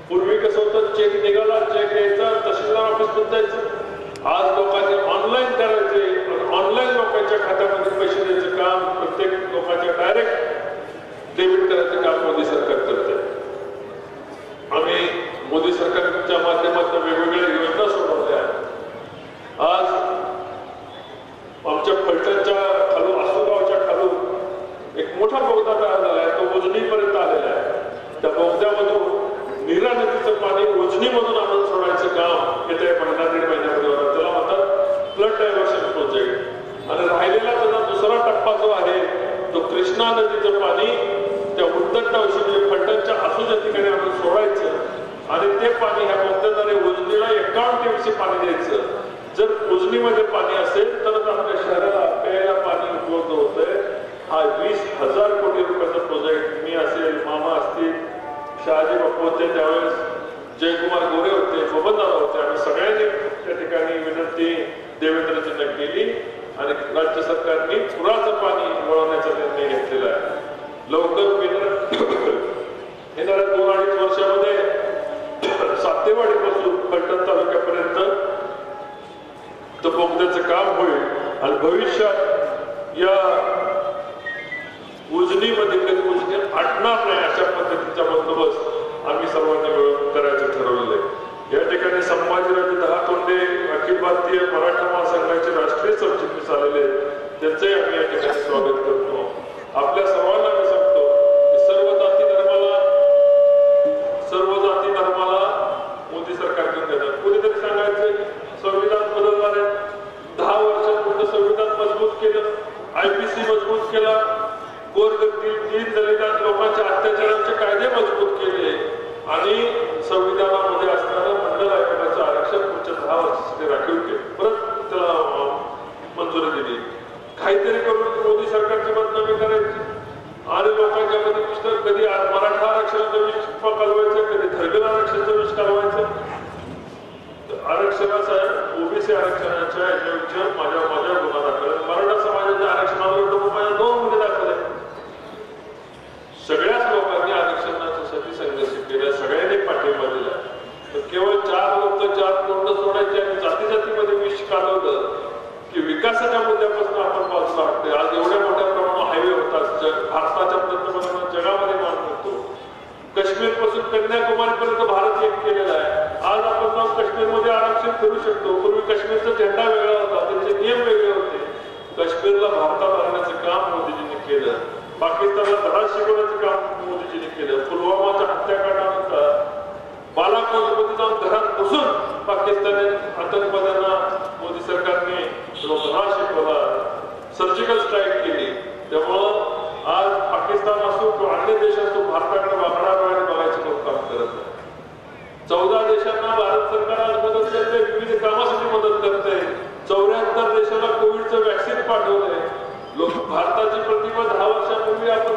पूर्वी कसं होतं चेक निघाला, चेक यायचा, तहसीलदार ऑफिस द्यायचं. आज लोकांचे ऑनलाईन करायचे, ऑनलाईन लोकांच्या खात्यामध्ये पैसे द्यायचं काम, प्रत्येक लोकांच्या डायरेक्ट डेबिट करायचं काम मोदी सरकार करते. आम्ही मोदी सरकारच्या माध्यमातून वेगवेगळ्या योजना सोडवल्या. आज आमच्या फलटणच्या खालून आसोगावच्या खालून एक मोठा बोगदा तयार झाला आहे. तो उजनीपर्यंत आलेला आहे. त्या बोगद्यामधून नीरा नदीचं पाणी उजनीमधून आणून सोडायचं काम येत्या 1-1.5 महिन्यामध्ये होणार. त्याला म्हणतात फ्लड डायव्हर्शन प्रोजेक्ट. आणि राहिलेला त्याचा दुसरा टप्पा जो आहे तो कृष्णा नदीचं पाणी त्या उद्दट्टावशी म्हणजे फलटणच्या आसूच्या ठिकाणी आणून सोडायचं आणि ते पाणी ह्या बोगद्याद्वारे उजनीला 51 TBC पाणी द्यायचं. जर उजनीमध्ये पाणी असेल तरच आपल्या शहराला प्यायला पाणी उपलब्ध होतंय. हा 20,000 कोटी रुपयाचा प्रोजेक्ट मी असेल, मामा असतील, शहाजी बापू होते त्यावेळेस, जयकुमार गोरे होते, बबनदादा होते, आम्ही सगळ्यांनी त्या ठिकाणी विनंती देवेंद्रजींना केली आणि राज्य सरकारने पुराचं पाणी वळवण्याचा निर्णय घेतलेला आहे. लवकर येणाऱ्या 2 भविष्यात या उजनीमध्ये कधी उजनी हटणार नाही अशा पद्धतीचा बंदोबस्त आम्ही सर्वांनी मिळून करायचं ठरवलेलं आहे. या ठिकाणी संभाजीराजे दहातोंडे अखिल भारतीय मराठा महासंघाचे राष्ट्रीय सरचिटणीस आलेले त्यांचंही आम्ही या ठिकाणी स्वागत करतो. आपल्या सर्वांना मी सांगतो की सर्व जाती धर्माला मोदी सरकार घेऊन देतात. कुणीतरी सांगायचं संविधान बदलणार आहे, 10 वर्षापूर्वी संविधान मजबूत केलं, IPC मजबूत केला, गोरगरीब दीन दलित लोकांच्या अत्याचारांचे कायदे मजबूत केले आणि संविधानामध्ये असणारं मंडल आयोगाचं आरक्षण पुढच्या 10 वर्षासाठी राखीव केले, परत त्याला मंजुरी दिली. काहीतरी करून मोदी सरकारची बदनामी करायची आणि लोकांच्या मध्ये कधी मराठा आरक्षणाचा विष कालवायचं, कधी धर्मीय आरक्षणाचा विष कालवायचं. आरक्षणाचा OBC आरक्षणाच्या याच्याविषयी माझ्या गुन्हा दाखल, मराठा समाजाच्या आरक्षणावर माझ्या 2 गुन्हे दाखल आहेत. सगळ्याच लोकांनी आरक्षणासाठी संघर्ष केला, सगळ्यांनी पाठिंबा दिला. केवळ 4 लोक 4 तोंड सोडायचे आणि जातीमध्ये विष कालवलं की विकासाच्या मुद्द्यापासून आपण बाजूला हटतोय. आज एवढ्या मोठ्या प्रमाणावर हायवे होतात, भारताच्या पंतप्रधान जगामध्ये मान मिळतो. काश्मीर पासून कन्याकुमारी पर्यंत भारत एक केलेला आहे. आज आपण जाऊन काश्मीरमध्ये आरक्षण करू शकतो. पूर्वी काश्मीरचा झेंडा वेगळा होता, त्यांचे नियम वेगळे होते. काश्मीरला भारतात आणण्याचं काम मोदीजींनी केलं, पाकिस्तानला धडा शिकवण्याचं काम मोदीजींनी केलं. पुलवामाच्या हत्याकांडानंतर बालाकोटमध्ये जाऊन घरात घुसून पाकिस्तानी आतंकवाद्यांना मोदी सरकारने धडा शिकवला, सर्जिकल स्ट्राईक केली. त्यामुळं आज पाकिस्तान असो किंवा अन्य देश असो भारताकडे वाकडा डोळ्याने बघायचं लोक काम करत नाही. 14 देशांना भारत सरकार आज मदत करते, विविध कामासाठी मदत करते. 74 देशाला कोविडचं वॅक्सिन पाठवलंय. लोक भारताची प्रतिभा 10 वर्षापूर्वी आपण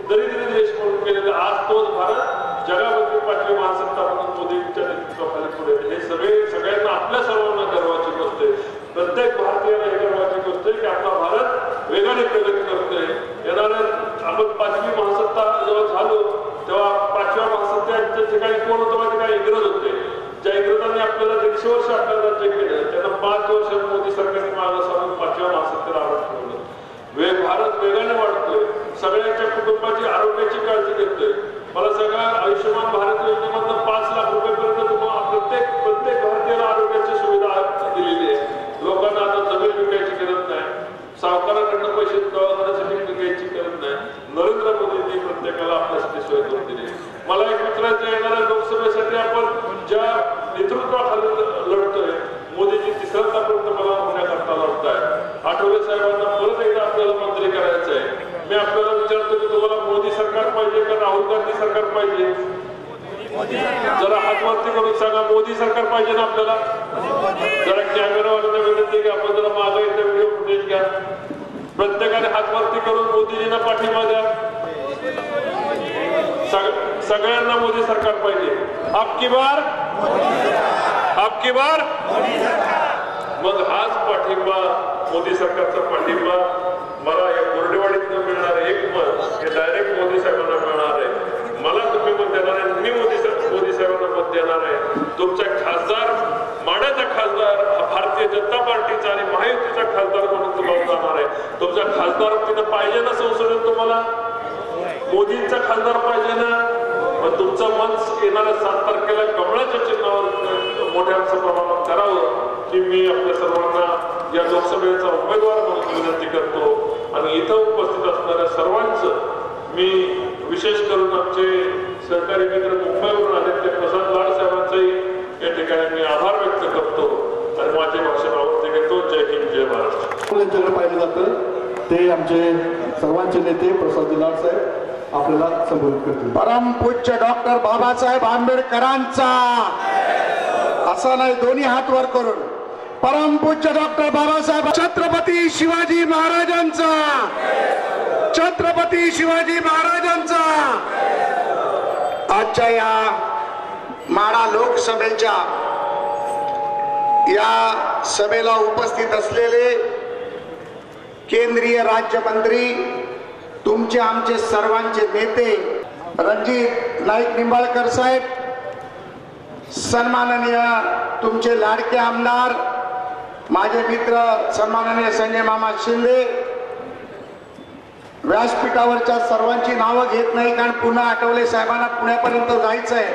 दरिद्री देश म्हणून केलेला, आज तोच भारत जगामध्ये 5वी महासत्ता म्हणून मोदींच्या नेतृत्वाखाली पुढे. हे सगळ्यांना आपल्या सर्वांना गर्वाची गोष्ट आहे. प्रत्येक भारतीयाला हे गर्वाची गोष्ट आहे की आपला भारत वेगाने प्रगती करतोय. येणाऱ्या आपण 5वी महासत्ता जेव्हा झालो तेव्हा 5व्या महासत्ताच्या ठिकाणी कोण होतं माहिती काय? इंग्रज होते. ज्या इंग्रजांनी आपल्याला 150 वर्ष आपलं राज्य केलं त्यांना 5 वर्ष मोदी सरकारने मागं सारून 5व्या महासत्तेला आरोप ठेवलं. भारत वेगाने वाढतोय, सगळ्यांच्या कुटुंबाची आरोग्याची काळजी घेतोय. मला सगळ्या आयुष्यमान भारत योजनेमधून 5 लाख रुपयेपर्यंत तुम्हाला प्रत्येक भारतीयाला आरोग्याची सुविधा दिलेली आहे. लोकांना आता जमीन विकायची गरज नाही, सावकाराकडनं पैसे दवाखान्यासाठी घ्यायची गरज नाही. नरेंद्र मोदींनी प्रत्येकाला आपल्यासाठी सोय करून दिली. मला एक विचारायचं, येणाऱ्या लोकसभेसाठी आपण ज्या नेतृत्वाखाली लढतोय, मोदीजी 3ऱ्यांदा मला होण्याकरता लढताय. आठवले साहेबांना परत एकदा आपल्याला मंत्री करायचं आहे. मी आपल्याला विचारतो की तुम्हाला मोदी सरकार पाहिजे का राहुल गांधी सरकार पाहिजे? जरा हातवरती करून सांगा, मोदी सरकार पाहिजे ना आपल्याला? जरा कॅमेरावाल्यांना विनंती की आपण जरा मागे एकदा व्हिडिओ फुटेज घ्या. प्रत्येकाने हातवरती करून मोदीजींना पाठिंबा द्या. सगळ्यांना मोदी सरकार पाहिजे. आपकी बार मग हाच पाठिंबा, मोदी सरकारचा पाठिंबा मला या बोर्डेवाडीतून मिळणार एक मत हे डायरेक्ट मोदी साहेबांना मिळणार आहे. मला तुम्ही मत देणार आहे, मी मोदी साहेबांना मत देणार आहे. तुमचा खासदार, माड्याचा खासदार भारतीय जनता पार्टीचा आणि महायुतीचा खासदार म्हणून तुम्हाला जाणार आहे. तुमचा खासदार तिथं पाहिजे ना संसदेत? तुम्हाला मोदींचा खासदार पाहिजे ना? मग तुमचं मत येणाऱ्या 7 तारखेला कमळाच्या चिन्हावर मोठ्या प्रमाणात करावं की मी आपल्या सर्वांना या लोकसभेचा उमेदवार म्हणून विनंती करतो. आणि इथं उपस्थित असणाऱ्या सर्वांचं मी विशेष करून आमचे सहकारी मित्र मुंबईवरून आले ते प्रसाद लाड साहेबांचाही या ठिकाणी मी आभार व्यक्त करतो आणि माझे भाषण आवडते घेतो. जय हिंद, जय महाराष्ट्र. यांच्याकडे पाहिलं जातं ते आमचे सर्वांचे नेते प्रसाद लाड साहेब आपल्याला संबोधित करतील. परमपूज्य डॉक्टर बाबासाहेब आंबेडकरांचा, असा नाही दोन्ही हात वर करून, परमपूज्य डॉक्टर बाबासाहेब, छत्रपती शिवाजी महाराजांचा, छत्रपती शिवाजी महाराजांचा. आजच्या या माढा लोकसभेच्या या सभेला उपस्थित असलेले केंद्रीय राज्यमंत्री, तुमचे आमचे सर्वांचे नेते रणजित नाईक निंबाळकर साहेब, सन्माननीय तुमचे लाडके आमदार माझे मित्र सन्माननीय संजय मामा शिंदे, व्यासपीठावरच्या सर्वांची नावं घेत नाही कारण पुन्हा आठवले साहेबांना पुण्यापर्यंत जायचं आहे,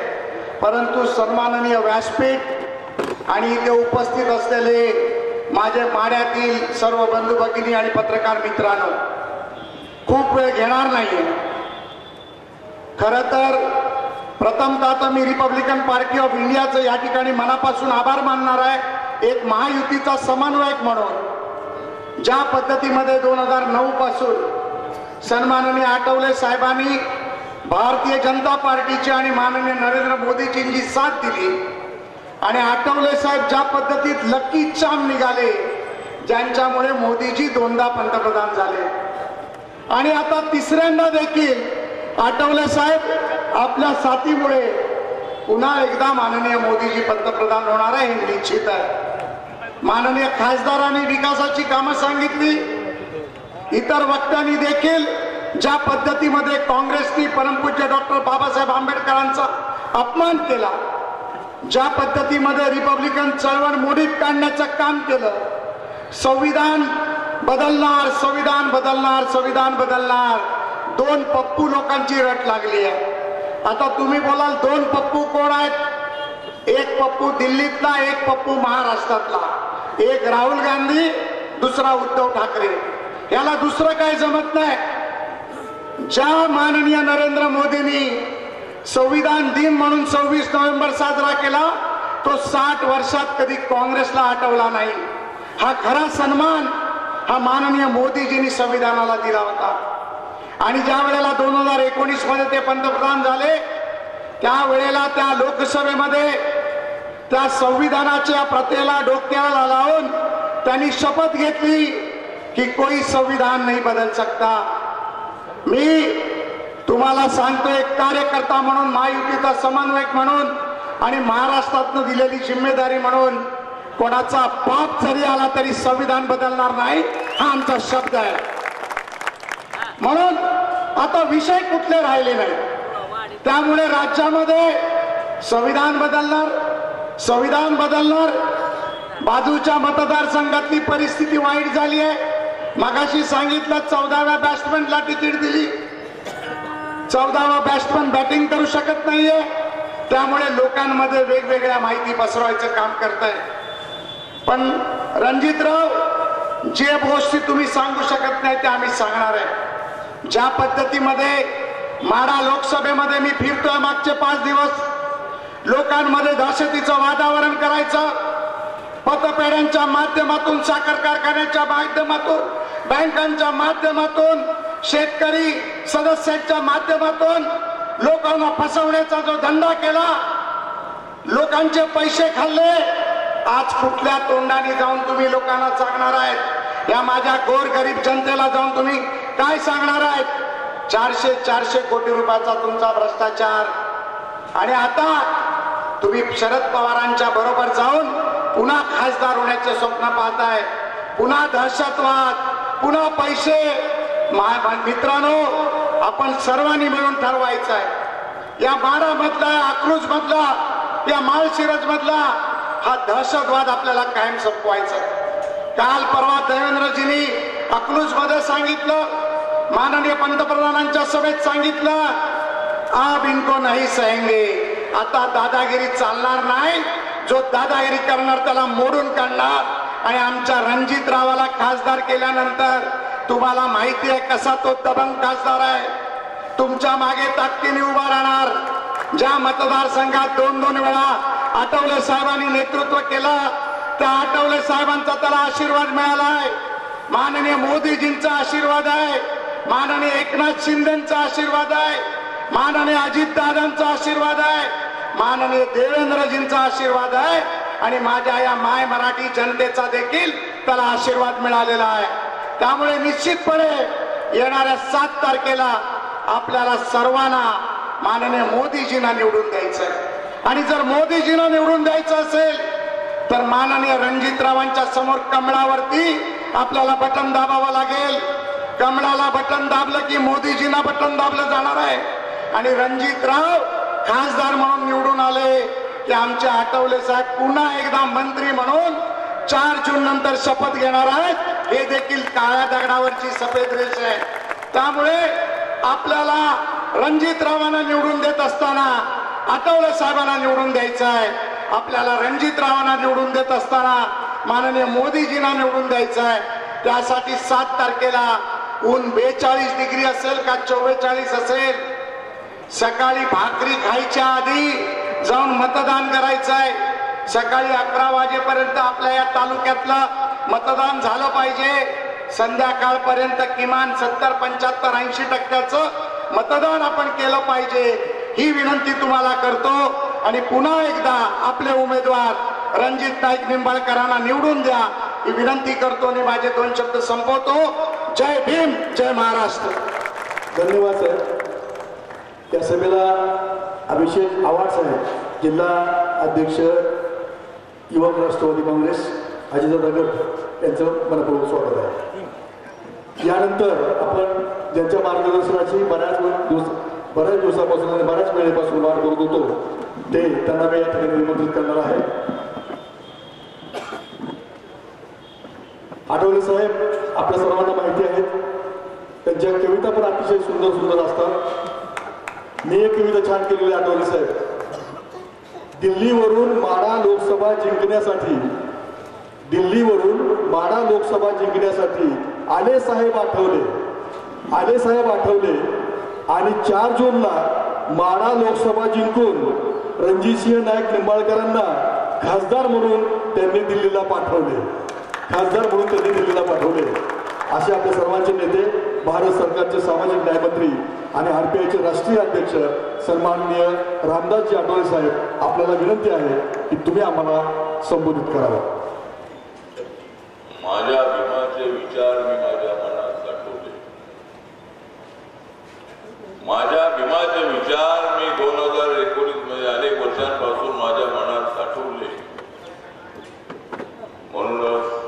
परंतु सन्माननीय व्यासपीठ आणि इथे उपस्थित असलेले माझे माड्यातील सर्व बंधू भगिनी आणि पत्रकार मित्रांनो, खूप वेळ घेणार नाहीये. खरं तर प्रथमतः तर मी रिपब्लिकन पार्टी ऑफ इंडियाचं या ठिकाणी मनापासून आभार मानणार आहे. एक महायुतीचा समन्वयक म्हणून ज्या पद्धतीमध्ये 2009 पासून सन्माननीय आठवले साहेबांनी भारतीय जनता पार्टीची आणि माननीय नरेंद्र मोदीजींची साथ दिली आणि आठवले साहेब ज्या पद्धतीत लकी चार्म निघाले, ज्यांच्यामुळे मोदीजी 2दा पंतप्रधान झाले आणि आता तिसऱ्यांदा देखील आठवले साहेब आपल्या साथीमुळे पुन्हा एकदा माननीय मोदीजी पंतप्रधान होणार आहे हे निश्चित आहे. माननीय खासदारांनी विकासाची कामं सांगितली, इतर वक्त्यांनी देखील ज्या पद्धतीमध्ये काँग्रेसनी परमपूज्य डॉक्टर बाबासाहेब आंबेडकरांचा अपमान केला, ज्या पद्धतीमध्ये रिपब्लिकन चळवळ मोडीत काढण्याचं काम केलं, संविधान बदलणार, संविधान बदलणार, संविधान बदलणार, 2 पप्पू लोकांची रट लागली आहे. आता तुम्ही बोलाल 2 पप्पू कोण आहेत? एक पप्पू दिल्लीतला, एक पप्पू महाराष्ट्रातला, एक राहुल गांधी, दुसरा उद्धव ठाकरे. याला दुसरं काही जमत नाही. ज्या माननीय नरेंद्र मोदींनी संविधान दिन म्हणून 26 नोव्हेंबर साजरा केला, तो 60 वर्षात कधी काँग्रेसला आठवला नाही. हा खरा सन्मान हा माननीय मोदीजींनी संविधानाला दिला होता. आणि ज्या वेळेला 2019 मध्ये ते पंतप्रधान झाले, त्यावेळेला त्या लोकसभेमध्ये त्या संविधानाच्या प्रतेला डोक्याला लावून त्यांनी शपथ घेतली की कोई संविधान नहीं बदल सकता. मी तुम्हाला सांगतो, एक कार्यकर्ता म्हणून, महायुतीचा समन्वयक म्हणून आणि महाराष्ट्रातनं दिलेली जिम्मेदारी म्हणून, कोणाचा पाप जरी आला तरी संविधान बदलणार नाही हा आमचा शब्द आहे. म्हणून आता विषय कुठले राहिले नाही. त्यामुळे राज्यामध्ये संविधान बदलणार, संविधान बदलणार. बाजूच्या मतदारसंघातली परिस्थिती वाईट झाली आहे. मगाशी सांगितलं 14व्या बॅट्समनला तिकीट दिली, 14वा बॅट्समन बॅटिंग करू शकत नाहीये, त्यामुळे लोकांमध्ये वेगवेगळ्या माहिती पसरवायचं काम करताय. पण रणजितराव, जे गोष्टी तुम्ही सांगू शकत नाही त्या आम्ही सांगणार आहे. ज्या पद्धतीमध्ये माढा लोकसभेमध्ये मी फिरतोय मागचे 5 दिवस, लोकांमध्ये दहशतीचं वातावरण करायचं, पतपेढ्यांच्या माध्यमातून, साखर कारखान्याच्या माध्यमातून, बँकांच्या माध्यमातून, शेतकरी सदस्यांच्या माध्यमातून लोकांना फसवण्याचा जो धंदा केला, लोकांचे पैसे खाल्ले, आज कुठल्या तोंडाने जाऊन तुम्ही लोकांना सांगणार आहेत? या माझ्या गोरगरीब जनतेला जाऊन तुम्ही काय सांगणार आहेत? 400 कोटी रुपयाचा तुमचा भ्रष्टाचार. आणि आता तुम्ही शरद पवारांच्या बरोबर जाऊन पुन्हा खासदार होण्याचे स्वप्न पाहताय, पुन्हा दहशतवाद, पुन्हा पैसे. मित्रांनो, आपण सर्वांनी मिळून ठरवायचं आहे, या माढा मधला, अकलूज मधला, या माळशिरस मधला हा दहशतवाद आपल्याला कायम संपवायचा. काल परवा देवेंद्रजींनी अकलूज मध्ये सांगितलं, माननीय पंतप्रधानांच्या सभेत सांगितलं, आप इनको नहीं सहेंगे. आता दादागिरी चालणार नाही. जो दादागिरी करणार त्याला मोडून काढणार. आणि आमच्या रणजितरावाला खासदार केल्यानंतर तुम्हाला माहिती आहे कसा तो दबंग खासदार आहे. तुमच्या मागे ताकदीने उभा राहणार. ज्या मतदारसंघात 2-2 वेळा आठवले साहेबांनी नेतृत्व केलं, त्या आठवले साहेबांचा त्याला आशीर्वाद मिळाला आहे. माननीय मोदीजींचा आशीर्वाद आहे, माननीय एकनाथ शिंदेचा आशीर्वाद आहे, माननीय अजितदादांचा आशीर्वाद आहे, माननीय देवेंद्रजींचा आशीर्वाद आहे आणि माझ्या या माय मराठी जनतेचा देखील त्याला आशीर्वाद मिळालेला आहे. त्यामुळे निश्चितपणे येणाऱ्या 7 तारखेला आपल्याला सर्वांना माननीय मोदीजींना निवडून द्यायचं आहे. आणि जर मोदीजींना निवडून द्यायचं असेल तर माननीय रणजितरावांच्या समोर कमळावरती आपल्याला बटन दाबावं लागेल. कमळाला बटन दाबलं की मोदीजींना बटन दाबलं जाणार आहे. आणि रणजितराव खासदार म्हणून निवडून आले की आमचे आठवले साहेब पुन्हा एकदा मंत्री म्हणून 4 जून नंतर शपथ घेणार आहेत. हे देखील काळ्या दगडावरची सफेद रेष आहे. त्यामुळे आपल्याला रणजितरावांना निवडून देत असताना आठवले साहेबांना निवडून द्यायचं आहे. आपल्याला रणजितरावांना निवडून देत असताना माननीय मोदीजींना निवडून द्यायचं आहे. त्यासाठी 7 तारखेला ऊन 42 डिग्री असेल का 44 असेल, सकाळी भाकरी खायच्या आधी जाऊन मतदान करायचं आहे. सकाळी 11 वाजेपर्यंत आपल्या या तालुक्यातलं मतदान झालं पाहिजे. संध्याकाळपर्यंत किमान 70, 75, 80% मतदान आपण केलं पाहिजे. ही विनंती तुम्हाला करतो आणि पुन्हा एकदा आपले उमेदवार रणजित नाईक निंबाळकरांना निवडून द्या ही विनंती करतो आणि माझे 2 शब्द संपवतो. जय भीम, जय महाराष्ट्र. धन्यवाद साहेब. या सभेला अभिषेक आव्हाड साहेब, जिल्हा अध्यक्ष युवक राष्ट्रवादी काँग्रेस अजितदादा गट यांचं मनपूर्वक स्वागत आहे. यानंतर आपण ज्यांच्या मार्गदर्शनाची बऱ्याच दिवसापासून आणि बऱ्याच वेळेपासून वाट करत होतो ते त्यांना मी या ठिकाणी निमंत्रित करणार आहे. आठवले साहेब आपल्या सर्वांना माहिती आहेत, त्यांच्या कविता पण अतिशय सुंदर सुंदर असतात. मी एक कविता छान केलेली आठवले साहेब. दिल्लीवरून माढा लोकसभा जिंकण्यासाठी, दिल्लीवरून माढा लोकसभा जिंकण्यासाठी आले साहेब आठवले, आले साहेब आठवले आणि 4 जूनला माढा लोकसभा जिंकून रणजितसिंह नाईक निंबाळकरांना खासदार म्हणून त्यांनी दिल्लीला पाठवले, खासदार म्हणून त्यांनी दिल्लीला पाठवले. असे आपले सर्वांचे नेते, भारत सरकारचे सामाजिक न्यायमंत्री आणि RPIचे राष्ट्रीय अध्यक्ष सन्माननीय रामदासजी आठवले साहेब, आपल्याला विनंती आहे की तुम्ही आम्हाला संबोधित करावं. माझ्या भीमाचे विचार मी माझ्या मनात साठवले, माझ्या भीमाचे विचार मी 2019 मध्ये अनेक वर्षांपासून माझ्या मनात साठवले. म्हणूनच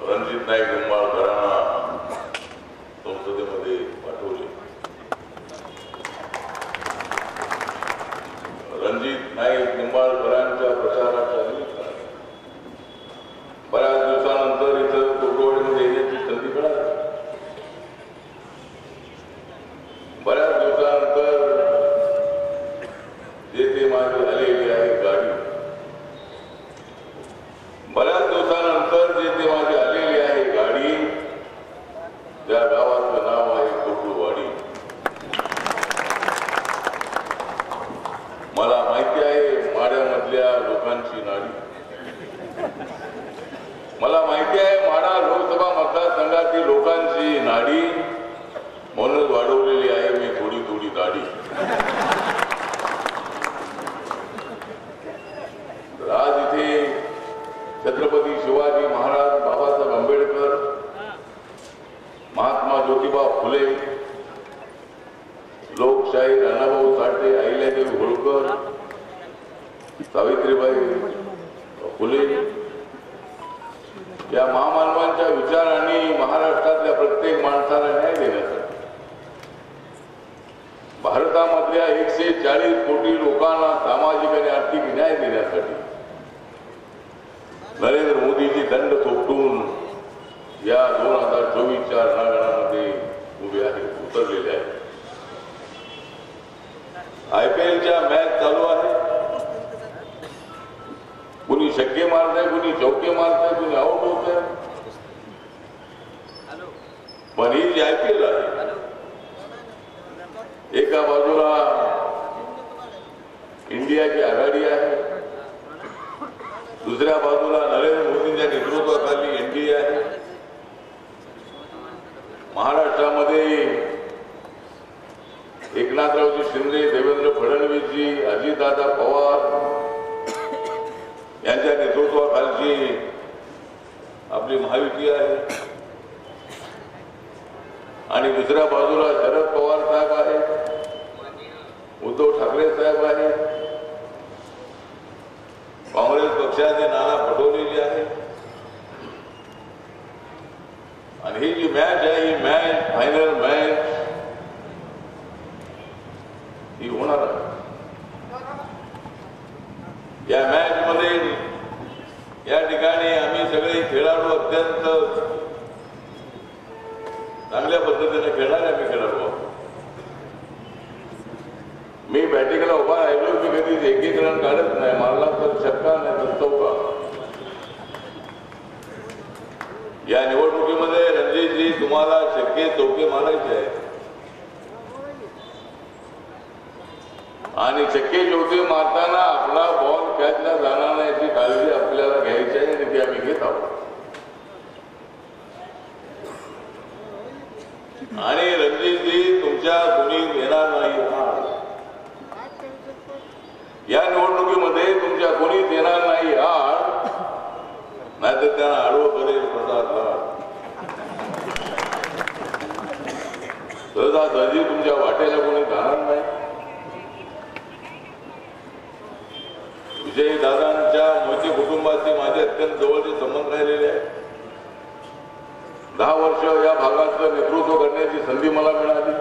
रणजित नाईक निंबाळकरांना संसदेमध्ये पाठवले. रणजित नाईक निंबाळकरांच्या प्रचाराच्या निमित्ताने बऱ्याच दिवसानंतर इथं कुर्डवाडीमध्ये येण्याची संधी मिळाली. बऱ्याच दिवसानंतर जेथे माझी आलेली आहे गाडी, बऱ्याच दिवसानंतर जेथे माझी आलेली आहे गाडी, त्या गावाचं नाव आहे कुर्डवाडी. मला माहिती आहे माढ्यामधल्या लोकांची नाडी, मला माहिती आहे माढा लोकसभा मतदारसंघातील लोकांची नाडी, म्हणूनच वाढवलेली आहे मी थोडी थोडी दाढी. आज इथे छत्रपती शिवाजी महाराज, बाबासाहेब आंबेडकर, महात्मा ज्योतिबा फुले, लोकशाही अण्णाभाऊ साठे, अहिल्यादेवी होळकर, सावित्रीबाई फुले या महामानवांच्या विचारांनी महाराष्ट्रातल्या प्रत्येक माणसाला न्याय देण्यासाठी, भारतामधल्या 140 कोटी लोकांना सामाजिक आणि आर्थिक न्याय देण्यासाठी नरेंद्र मोदीजी दंड थोपटून या 2024च्या रणांगणामध्ये उभे आहेत, उतरलेले आहेत. IPLच्या मॅच चालू आहे. कुणी छक्के मारतंय, कुणी चौके मारतंय, कुणी आउट होत आहे. पण ही जी IPL आहे, एका बाजूला इंडियाची आघाडी आहे, दुसऱ्या बाजूला नरेंद्र मोदींच्या नेतृत्वाखाली NDA आहे. महाराष्ट्रामध्ये एकनाथरावजी शिंदे, देवेंद्र फडणवीसजी, अजितदादा पवार यांच्या नेतृत्वाखालची आपली महायुती आहे आणि दुसऱ्या बाजूला शरद पवार साहेब आहे, उद्धव ठाकरे साहेब आहे, काँग्रेस पक्षाचे नाना पटोले आहे. आणि ही जी मॅच आहे, ही मॅच फायनल मॅच ही होणार आहे. या मॅच मध्ये या ठिकाणी अत्यंत चांगल्या पद्धतीने खेळणारे आम्ही खेळाडू आहोत. मी बॅटिंगला उभा राहिलो मी कधी एक रन काढत नाही, मारला तर छक्का नाही तर चौका. या निवडणुकीमध्ये रणजितजी तुम्हाला छक्के चौके मारायचे आहेत आणि छक्के चौके मारताना आपला बॉल कॅचला जाणार नाही याची काळजी आपल्याला घ्यायची आहे आणि ती आम्ही घेत आहोत. आणि रणजितजी तुमच्या कुणी येणार नाही, या निवडणुकीमध्ये तुमच्या कोणीच येणार नाही आड, नाहीतर त्यांना आडवं करेल प्रसादला. सहजासहजी तुमच्या वाटेला कोणी जाणार नाही. विजय दादांच्या मोठी कुटुंबाचे माझे अत्यंत जवळचे संबंध राहिलेले आहेत. 10 वर्ष या भागाचं नेतृत्व करण्याची संधी मला मिळाली.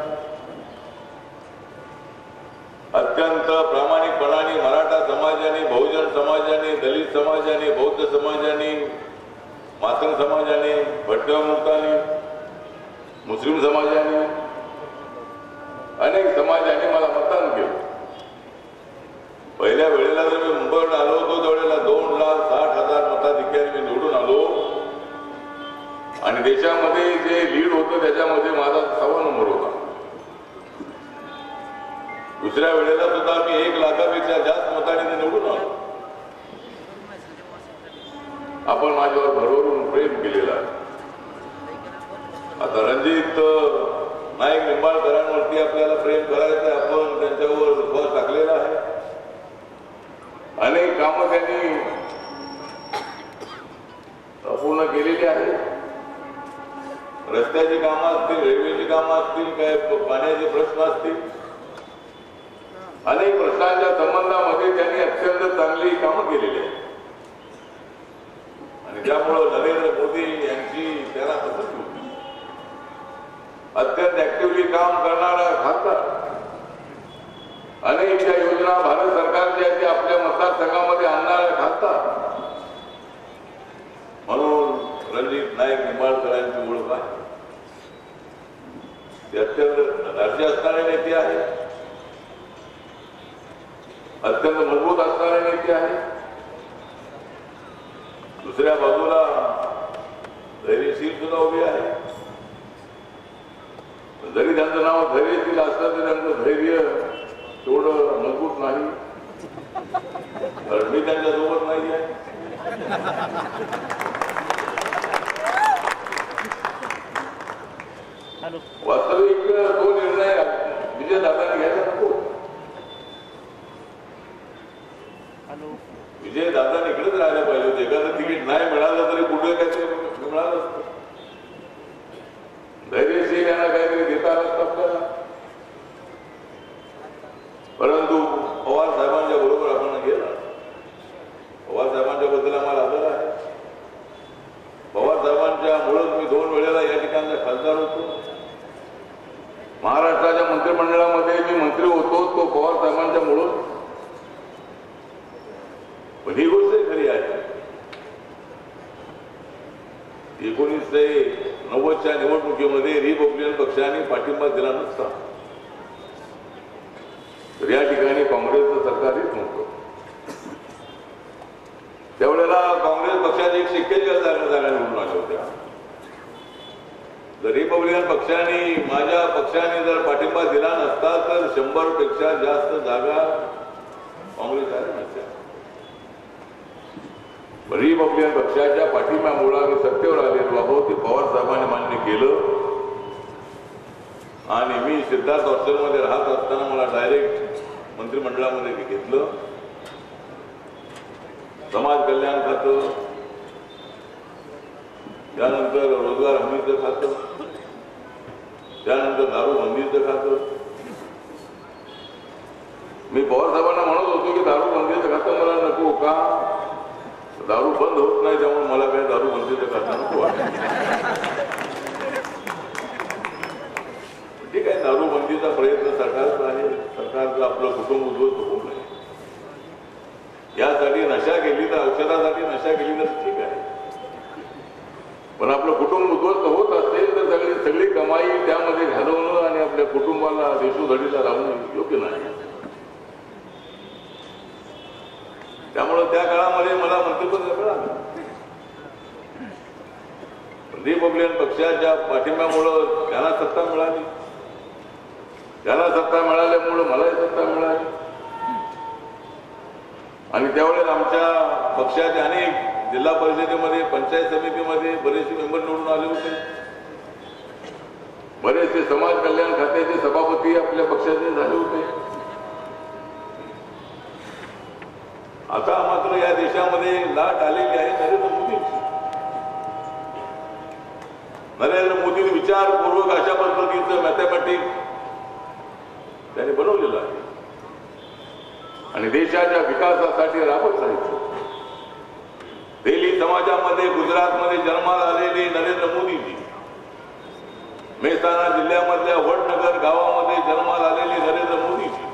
अत्यंत प्रामाणिकपणाने मराठा समाजाने, बहुजन समाजाने, दलित समाजाने, बौद्ध समाजाने, मातंग समाजाने, भटकमुक्तांनी, मुस्लिम समाजाने, अनेक समाजाने मला मतदान केलं. पहिल्या वेळेला जर मी मुंबईवर आलो होतो त्यावेळेला 2,60,000 मताधिक्याने मी निवडून आलो आणि देशामध्ये जे लीड होतं त्याच्यामध्ये माझा 6वा नंबर होता. दुसऱ्या वेळेला सुद्धा मी 1 लाखापेक्षा जास्त मताने निवडून आलो. आपण माझ्यावर भरभरून प्रेम केलेलं आहे. आता रणजित नाईक निंबाळकरांवरती आपल्याला प्रेम करायचं आहे. आपण त्यांच्यावर बस टाकलेला आहे. अनेक कामं त्यांनी पूर्ण केलेली आहेत. रस्त्याची कामं असतील, रेल्वेची कामं असतील, काय पाण्याचे प्रश्न असतील, अनेक प्रश्नांच्या संबंधामध्ये त्यांनी अत्यंत चांगली कामं केलेली आहेत आणि त्यामुळं नरेंद्र मोदी यांची त्यांना पसंती होती. अत्यंत ऍक्टिव्हली काम करणारा खासदार, अनेक ज्या योजना भारत सरकारच्या आहेत त्या आपल्या मतदारसंघामध्ये आणणारा खासदार म्हणून रणजित नाईक निंबाळकरांची ओळख आहे. ते अत्यंत दर्जा असणारे नेते आहेत, अत्यंत मजबूत असणारे नेते आहेत. दुसऱ्या बाजूला धैर्यशील सुद्धा उभे आहे. जरी त्यांचं नाव धैर्यशील असलं तरी त्यांचं धैर्य तेवढं मजबूत नाही, कारण मी त्यांच्यासोबत नाही आहे. वास्तविक तो निर्णय विजय दादांनी घ्यायचा नको. विजय दादांनी इकडेच राहायला पाहिजे होते. एखादं तिकीट नाही मिळालं तरी कुठे काहीतरी मिळालं असतं. धैर्यशील यांना काहीतरी देता आलं असतं आपल्याला. परंतु पवार साहेबांच्या बरोबर आपण गेला. पवार साहेबांच्या बद्दल आम्हाला आदर आहे. पवार साहेबांच्या मुळेच मी 2 वेळेला या ठिकाणचा खासदार होतो. महाराष्ट्राच्या मंत्रिमंडळामध्ये मी मंत्री होतो तो पवार साहेबांच्या मुळेच. पण ही गोष्ट खरी आहे. 1990च्या निवडणुकीमध्ये रिपब्लिकन पक्षाने पाठिंबा दिला नसता तर या ठिकाणी काँग्रेसचं सरकार येत नव्हतं. त्यावेळेला काँग्रेस पक्षाचे 141 जागा निवडून आल्या होत्या. जर रिपब्लिकन पक्षाने, माझ्या पक्षाने जर पाठिंबा दिला नसता तर 100 पेक्षा जास्त जागा काँग्रेस आल्या नसत्या. रिपब्लिकन पक्षाच्या पाठिंब्यामुळे आम्ही सत्तेवर आलेलो आहोत. ते पवार साहेबांनी मान्य केलं आणि मी सिद्धार्थ हॉस्टेलमध्ये राहत असताना मला डायरेक्ट मंत्रिमंडळामध्ये घेतलं. समाज कल्याण खातं, त्यानंतर रोजगार हमीचं खातं, त्यानंतर दारूबंदीचं खातं. मी पवार साहेबांना म्हणत होतो की दारूबंदीचं खातं मला नको, का दारू बंद होत नाही त्यामुळे मला काही दारूबंदीचं खातं नको आहे. ठीक आहे, दारूबंदीचा प्रयत्न सरकारचा आहे. सरकारचं आपलं कुटुंब उद्ध्वस्त होऊ नये यासाठी नशा केली तर, औषधासाठी नशा केली तर ठीक आहे. गोपालला देशोधडीला लावणं योग्य नाही. त्यामुळं त्या काळामध्ये मला मंत्रिपद मिळालं. रिपब्लिकन पक्षाच्या पाठिंब्यामुळं त्यांना सत्ता मिळाली. त्यांना सत्ता मिळाल्यामुळं मलाही सत्ता मिळाली. आणि त्यावेळेस आमच्या पक्षाचे अनेक जिल्हा परिषदेमध्ये पंचायत समितीमध्ये बरेचसे मेंबर निवडून आले होते. बरेचसे समाज कल्याण खात्याचे सभापती आपल्या पक्षाचे झाले होते. आता मात्र या देशामध्ये लाट आलेली आहे नरेंद्र मोदींची. नरेंद्र मोदींनी विचारपूर्वक अशा पद्धतीचं मॅथमॅटिक्स त्यांनी बनवलेलं आहे आणि देशाच्या विकासासाठी राबत राहायचं. दिल्ली समाजामध्ये गुजरातमध्ये जन्माला आलेले नरेंद्र मोदीजी, मेहसाणा जिल्ह्यामधल्या वडनगर गावामध्ये जन्माला आलेले नरेंद्र मोदीजी,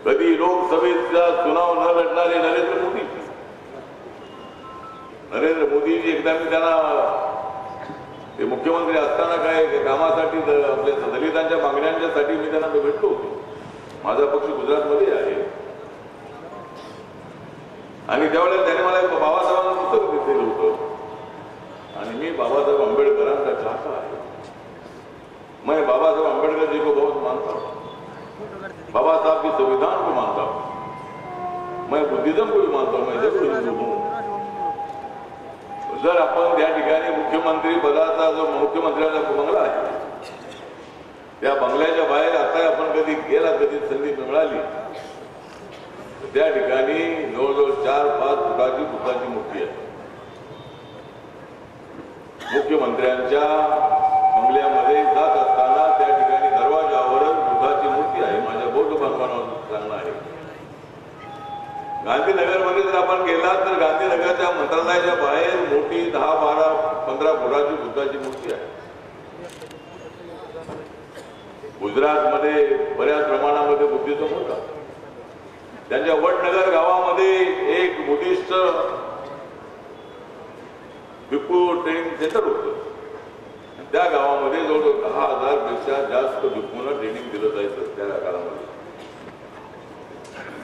कधी लोकसभेचा चुनाव न लढणारे नरेंद्र मोदीजी. नरेंद्र मोदीजी एकदा मी त्यांना ते मुख्यमंत्री असताना काय कामासाठी आपल्या दलितांच्या मागण्यांच्यासाठी मी त्यांना भेटलो होतो. माझा पक्ष गुजरातमध्ये आहे आणि त्यावेळेस त्याने मला एक बाबासाहेबांचं पुस्तक दिलेलं होतं आणि मी बाबासाहेब आंबेडकरांचा चाहता आहे. मैं बाबासाहेब आंबेडकर जी को बहुत मानता हूँ. बाबा साहब की संविधान को मानता हूँ. मैं बुद्धिज्म को भी मानता हूँ. मैं जरूर हिंदू हूँ. जर आपण त्या ठिकाणी मुख्यमंत्री पदाचा जो मुख्यमंत्र्यांचा बंगला आहे त्या बंगल्याच्या बाहेर आता आपण कधी गेला, कधी संधी मिळाली, त्या ठिकाणी जवळजवळ 4-5 फुटाची बुद्धाची मूर्ती आहे. मुख्यमंत्र्यांच्या बंगल्यामध्ये जात असताना त्या ठिकाणी दरवाजावरच बुद्धाची मूर्ती आहे. माझ्या बौद्ध बांधवांना सांगणं आहे. गांधीनगरमध्ये जर आपण गेला तर गांधीनगरच्या मंत्रालयाच्या बाहेर मोठी 10-12-15 फुटाची बुद्धाची मूर्ती आहे. गुजरातमध्ये बऱ्याच प्रमाणामध्ये बुद्धिझम होता. त्यांच्या वडनगर गावामध्ये एक बुद्धिस्ट भिक्खू ट्रेनिंग सेंटर होतं. त्या गावामध्ये जवळजवळ 10,000 पेक्षा जास्त भिक्खूंना ट्रेनिंग दिलं जायचं त्या काळामध्ये.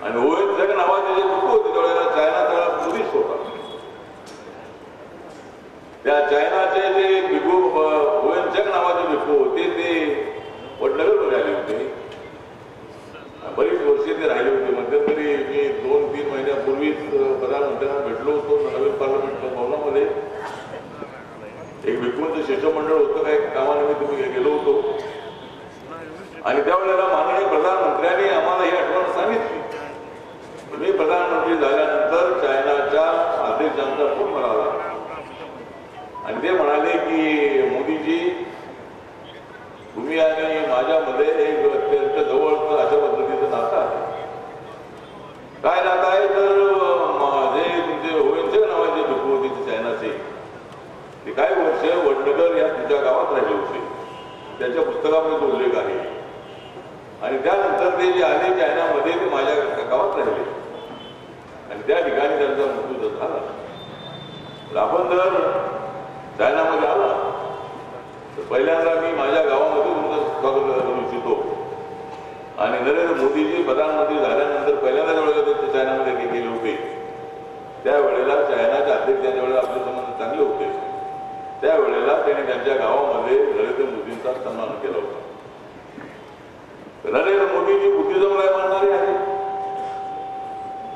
आणि ओएनजग नावाचे जे भिक्खू होते त्यावेळेला चायनाचा बुद्धिस्ट होता. त्या चायनाचे जे भिक्खू ओएनजग नावाचे भिक्खू होते ते वडनगरमध्ये आले होते. बरीच वर्षे ते राहिले होते. मध्यंतरी मी 2-3 महिन्यापूर्वीच प्रधानमंत्र्यांना भेटलो होतो नवीन पार्लमेंट भवनामध्ये. एक भिक्खूंचं शिष्टमंडळ होतं, काही कामानिमित्त मी गेलो होतो आणि त्यावेळेला माननीय प्रधानमंत्र्यांनी आम्हाला ही आठवण सांगितली. मी प्रधानमंत्री झाल्यानंतर चायनाच्या अध्यक्षांचा फोन मला आला आणि ते म्हणाले की मोदीजी, तुम्ही आणि माझ्यामध्ये एक अत्यंत जवळचं अशा पद्धतीचं नातं आहे. काय नातं आहे तर माझे तुमचे ओएनजग नावाचे भिक्खू होते चायनाचे, ते काही वर्ष वडनगर या तुमच्या गावात राहिले होते. त्यांच्या पुस्तकामध्ये तो उल्लेख आहे. आणि त्यानंतर ते जे आले चायनामध्ये ते माझ्या गावात राहिले आणि त्या ठिकाणी त्यांचा मृत्यू झाला. आपण जर चायनामध्ये आला तर पहिल्यांदा मी माझ्या गावामध्ये तुमचं स्वागत करू इच्छितो. आणि नरेंद्र मोदीजी प्रधानमंत्री झाल्यानंतर पहिल्यांदा ज्यावेळेला ते चायनामध्ये गेले होते त्यावेळेला चायनाच्या अध्यक्षांच्या वेळेला आपले संबंध चांगले होते. त्यावेळेला त्यांनी त्यांच्या गावामध्ये नरेंद्र मोदींचा सन्मान केला होता. नरेंद्र मोदीजी बुद्धिझमला मानणारे आहे.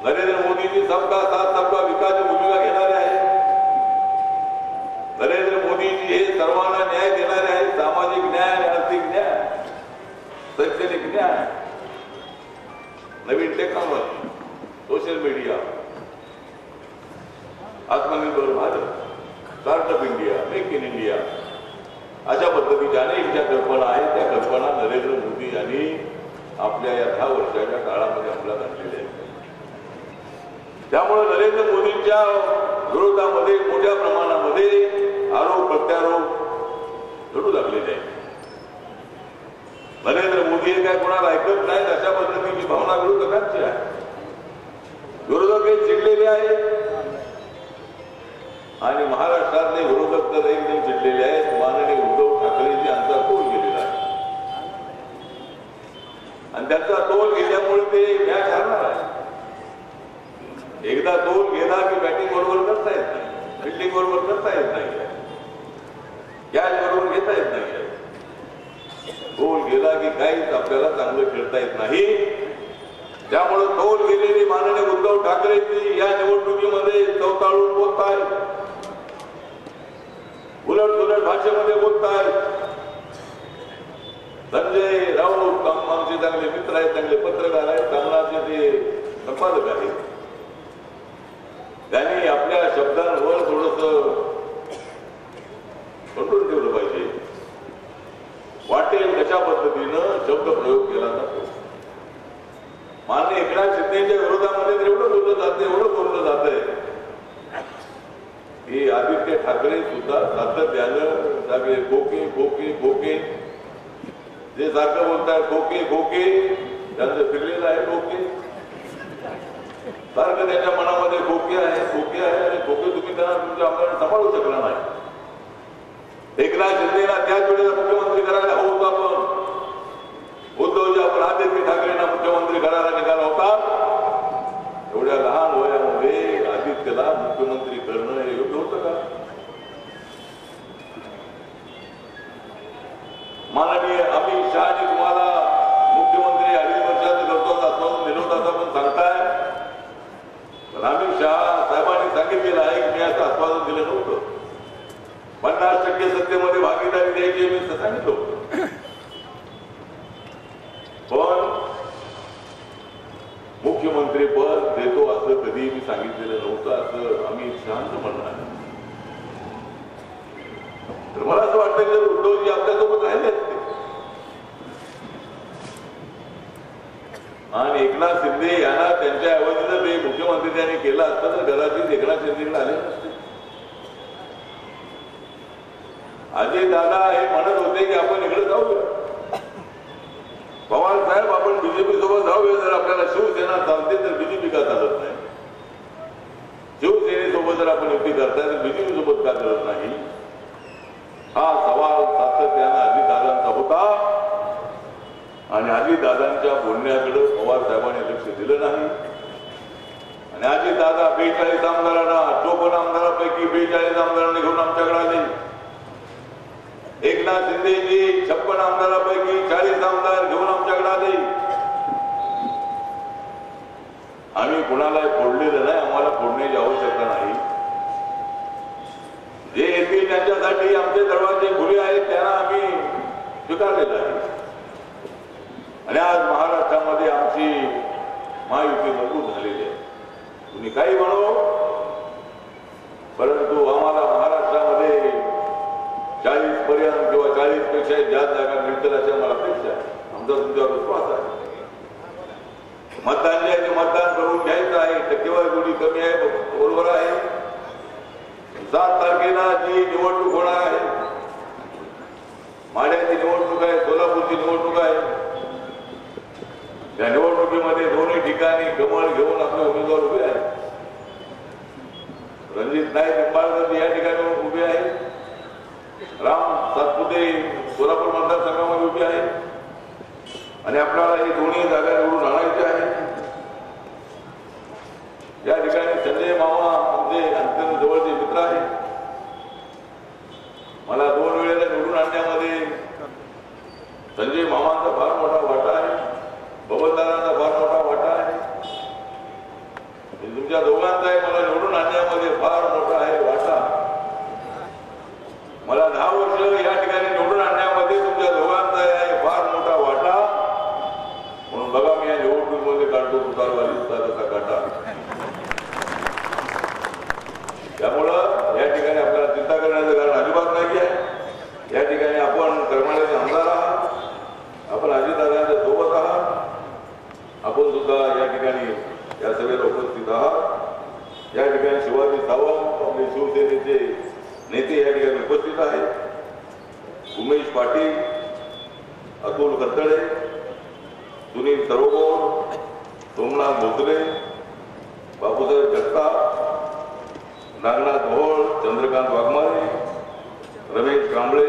नरेंद्र मोदीजी सबका साथ सबका विकासची भूमिका घेणारे आहे. नरेंद्र मोदीजी हे सर्वांना न्याय देणारे आहेत. सामाजिक न्याय, आर्थिक न्याय, शैक्षणिक न्याय, नवीन टेक्नॉलॉजी, सोशल मीडिया, आत्मनिर्भर Bharat, startup India, make in India अशा पद्धतीच्या अनेक ज्या कल्पना आहेत त्या कल्पना नरेंद्र मोदी यांनी आपल्या या 10 वर्षाच्या काळामध्ये अंमलात आणलेल्या आहेत. त्यामुळे नरेंद्र मोदींच्या विरोधामध्ये मोठ्या प्रमाणामध्ये आरोप प्रत्यारोप घडू लागलेले आहेत. नरेंद्र मोदी हे काय कोणाला ऐकत नाहीत अशा पद्धतीची भावना विरोधकांची आहे. विरोधक हे चिडलेले आहेत आणि महाराष्ट्रातले विरोधक तर एकदम चिडलेले आहेत. माननीय उद्धव ठाकरेंची यांचा कोल गेलेला आहे. आणि त्यांचा तोल गेल्यामुळे ते मॅच हरणार आहे. एकदा तोल गेला की बॅटिंग बरोबर करता येत नाही, फिल्डिंग बरोबर करता येत नाही, कॅच बरोबर घेता येत नाही. तोल गेला की काहीच आपल्याला चांगलं खेळता येत नाही. त्यामुळे तोल गेलेली माननीय उद्धव ठाकरेंनी या निवडणुकीमध्ये चवताळून बोलतायत, उलट सुलट भाषेमध्ये बोलतायत. संजय राऊत आमचे चांगले मित्र आहेत, चांगले पत्रकार आहेत, सामनाचे ते संपादक आहेत. त्यांनी आपल्या शब्दांवर थोडस कंट्रोल ठेवलं पाहिजे. वाटेल कशा पद्धतीनं शब्द प्रयोग केला जातो. माननीय एकनाथ शिंदेच्या विरोधामध्ये एवढं बोललं जातंय की आदित्य ठाकरे सुद्धा सातत्यानं सगळे खोके खोके खोके जे सारखं बोलतात खोके खोके, त्यांचं फिरलेलं आहे खोके, सारखं त्यांच्या मनामध्ये खोके आहे आणि खोके तुम्ही त्यांना तुमच्या आमदारांना सांभाळू शकला नाही. एकनाथ शिंदेला त्याच वेळेला मुख्यमंत्री करायला हवं होतं आपण. उद्धवजी आपण आदित्य ठाकरेंना मुख्यमंत्री करायला निघाला होता. एवढ्या लहान वयामध्ये आदित्यला मुख्यमंत्री करणं हे योग्य होतं का? माननीय अमित शहाजी तुम्हाला मुख्यमंत्री 2.5 वर्षाचं करतो असं विरोधात आपण सांगताय. पण अमित शहा साहेबांनी सांगितलेलं आहे की मी असं आश्वासन दिलं नव्हतं. 50% सत्तेमध्ये भागीदारी द्यायची मी सांगितलं होतं. पण मुख्यमंत्री पद देतो असं कधी मी सांगितलेलं नव्हतं असं अमित शहाचं म्हणणं आहे. तर मला असं वाटतं की उद्धवजी आपल्यासोबत राहिले असते आणि एकनाथ शिंदे यांना त्यांच्या ऐवजी जर ते मुख्यमंत्री त्यांनी केलं असतं तर कदाचित एकनाथ शिंदेकडे आले नसते. अजय दादा हे म्हणत होते की आपण इकडे जाऊया. पवार साहेब आपण बीजेपी सोबत जाऊया. जर आपल्याला शिवसेना चालते तर बीजेपी का चालत नाही? शिवसेनेसोबत जर आपण युती करताय तर बीजेपी सोबत का करत नाही? हा सवाल सातत्यानं अजितदादांचा होता आणि अजितदादांच्या बोलण्याकडे पवार साहेबांनी लक्ष दिलं नाही. आणि अजितदादा 42 आमदारांना 54 आमदारांपैकी 42 आमदारांनी घेऊन आमच्याकडे आले. एकनाथ शिंदेजी 56 आमदारांपैकी 40 आमदार घेऊन आमच्याकडे आले. आम्ही कुणाला फोडलेलं नाही, आम्हाला फोडण्याची आवश्यकता नाही. जे येतील त्यांच्यासाठी आमचे दरवाजे खुले आहेत, त्यांना आम्ही स्वीकारलेलं आहे. आणि आज महाराष्ट्रामध्ये आमची महायुती मजबूत झालेली आहे. तुम्ही काही म्हणो, परंतु आम्हाला महाराष्ट्रामध्ये 40 पर्यंत किंवा 40 पेक्षा जास्त जागा मिळतील अशी आम्हाला अपेक्षा आहे. आमचा तुमच्यावर विश्वास आहे. मतदान जे आहे ते मतदान करून घ्यायचं आहे. टक्केवारी थोडी कमी आहे, बरोबर आहे. 7 तारखेला जी निवडणूक होणार आहे, माढ्याची निवडणूक आहे, सोलापूरची निवडणूक आहे. त्या निवडणुकीमध्ये दोन्ही ठिकाणी कमळ घेऊन आपले उमेदवार उभे आहेत. रणजित नाईक निंबाळकर या ठिकाणी उभे आहेत. राम सातपुते सोलापूर मतदारसंघामध्ये उभे आहेत. आणि आपल्याला ही दोन्ही जागा निवडून आणायची आहे. या ठिकाणी संजय मामा आमचे अत्यंत जवळचे मित्र आहेत. मला 2 वेळेला निवडून आणण्यामध्ये संजय मामांचा फार मोठा वाटा आहे, बबनदारांचा फार मोठा वाटा आहे. तुमच्या दोघांचाही मला निवडून आणण्यामध्ये फार मोठा आहे वाटा. मला 10 वर्ष या ठिकाणी निवडून आणण्यामध्ये तुमच्या दोघांचा आहे फार मोठा वाटा. म्हणून बघा मी या निवडणुकीमध्ये काढतो तुतारवाली कसा काटा. त्यामुळं या ठिकाणी आपल्याला चिंता करण्याचं कारण अजिबात नाही आहे. या ठिकाणी आपण करमाळ्याचे आमदार आहात, आपण अजितदादांच्या सोबत आहात, आपण सुद्धा या ठिकाणी या सभेला उपस्थित आहात. या ठिकाणी शिवाजी सावंत आपले शिवसेनेचे नेते या ठिकाणी उपस्थित आहेत. उमेश पाटील, अतुल खतळे, सुनील सरोगोर, सोमनाथ भोसले, बापूसाहेब जगताप, नागनाथ भोळ, चंद्रकांत वाघमारे, रमेश कांबळे,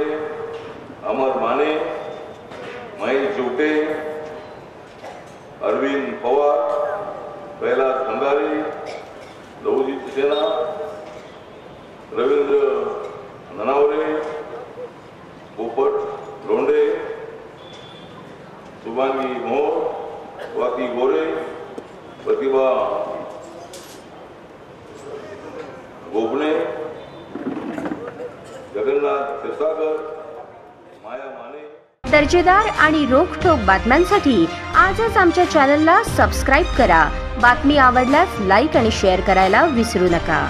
अमर माने, महेश शिवटे, रवींद्र ननावरे, पोपट लोंढे, शुभांगी मोहोळ, स्वाती गोरे, प्रतिभा गोपणे, जगन्नाथ क्षीरसागर, माया माने। दर्जेदार आणि रोखठोक बातम्यांसाठी आजच आमच्या चॅनलला सबस्क्राईब करा. बातमी आवडल्यास लाईक आणि शेअर करायला विसरू नका.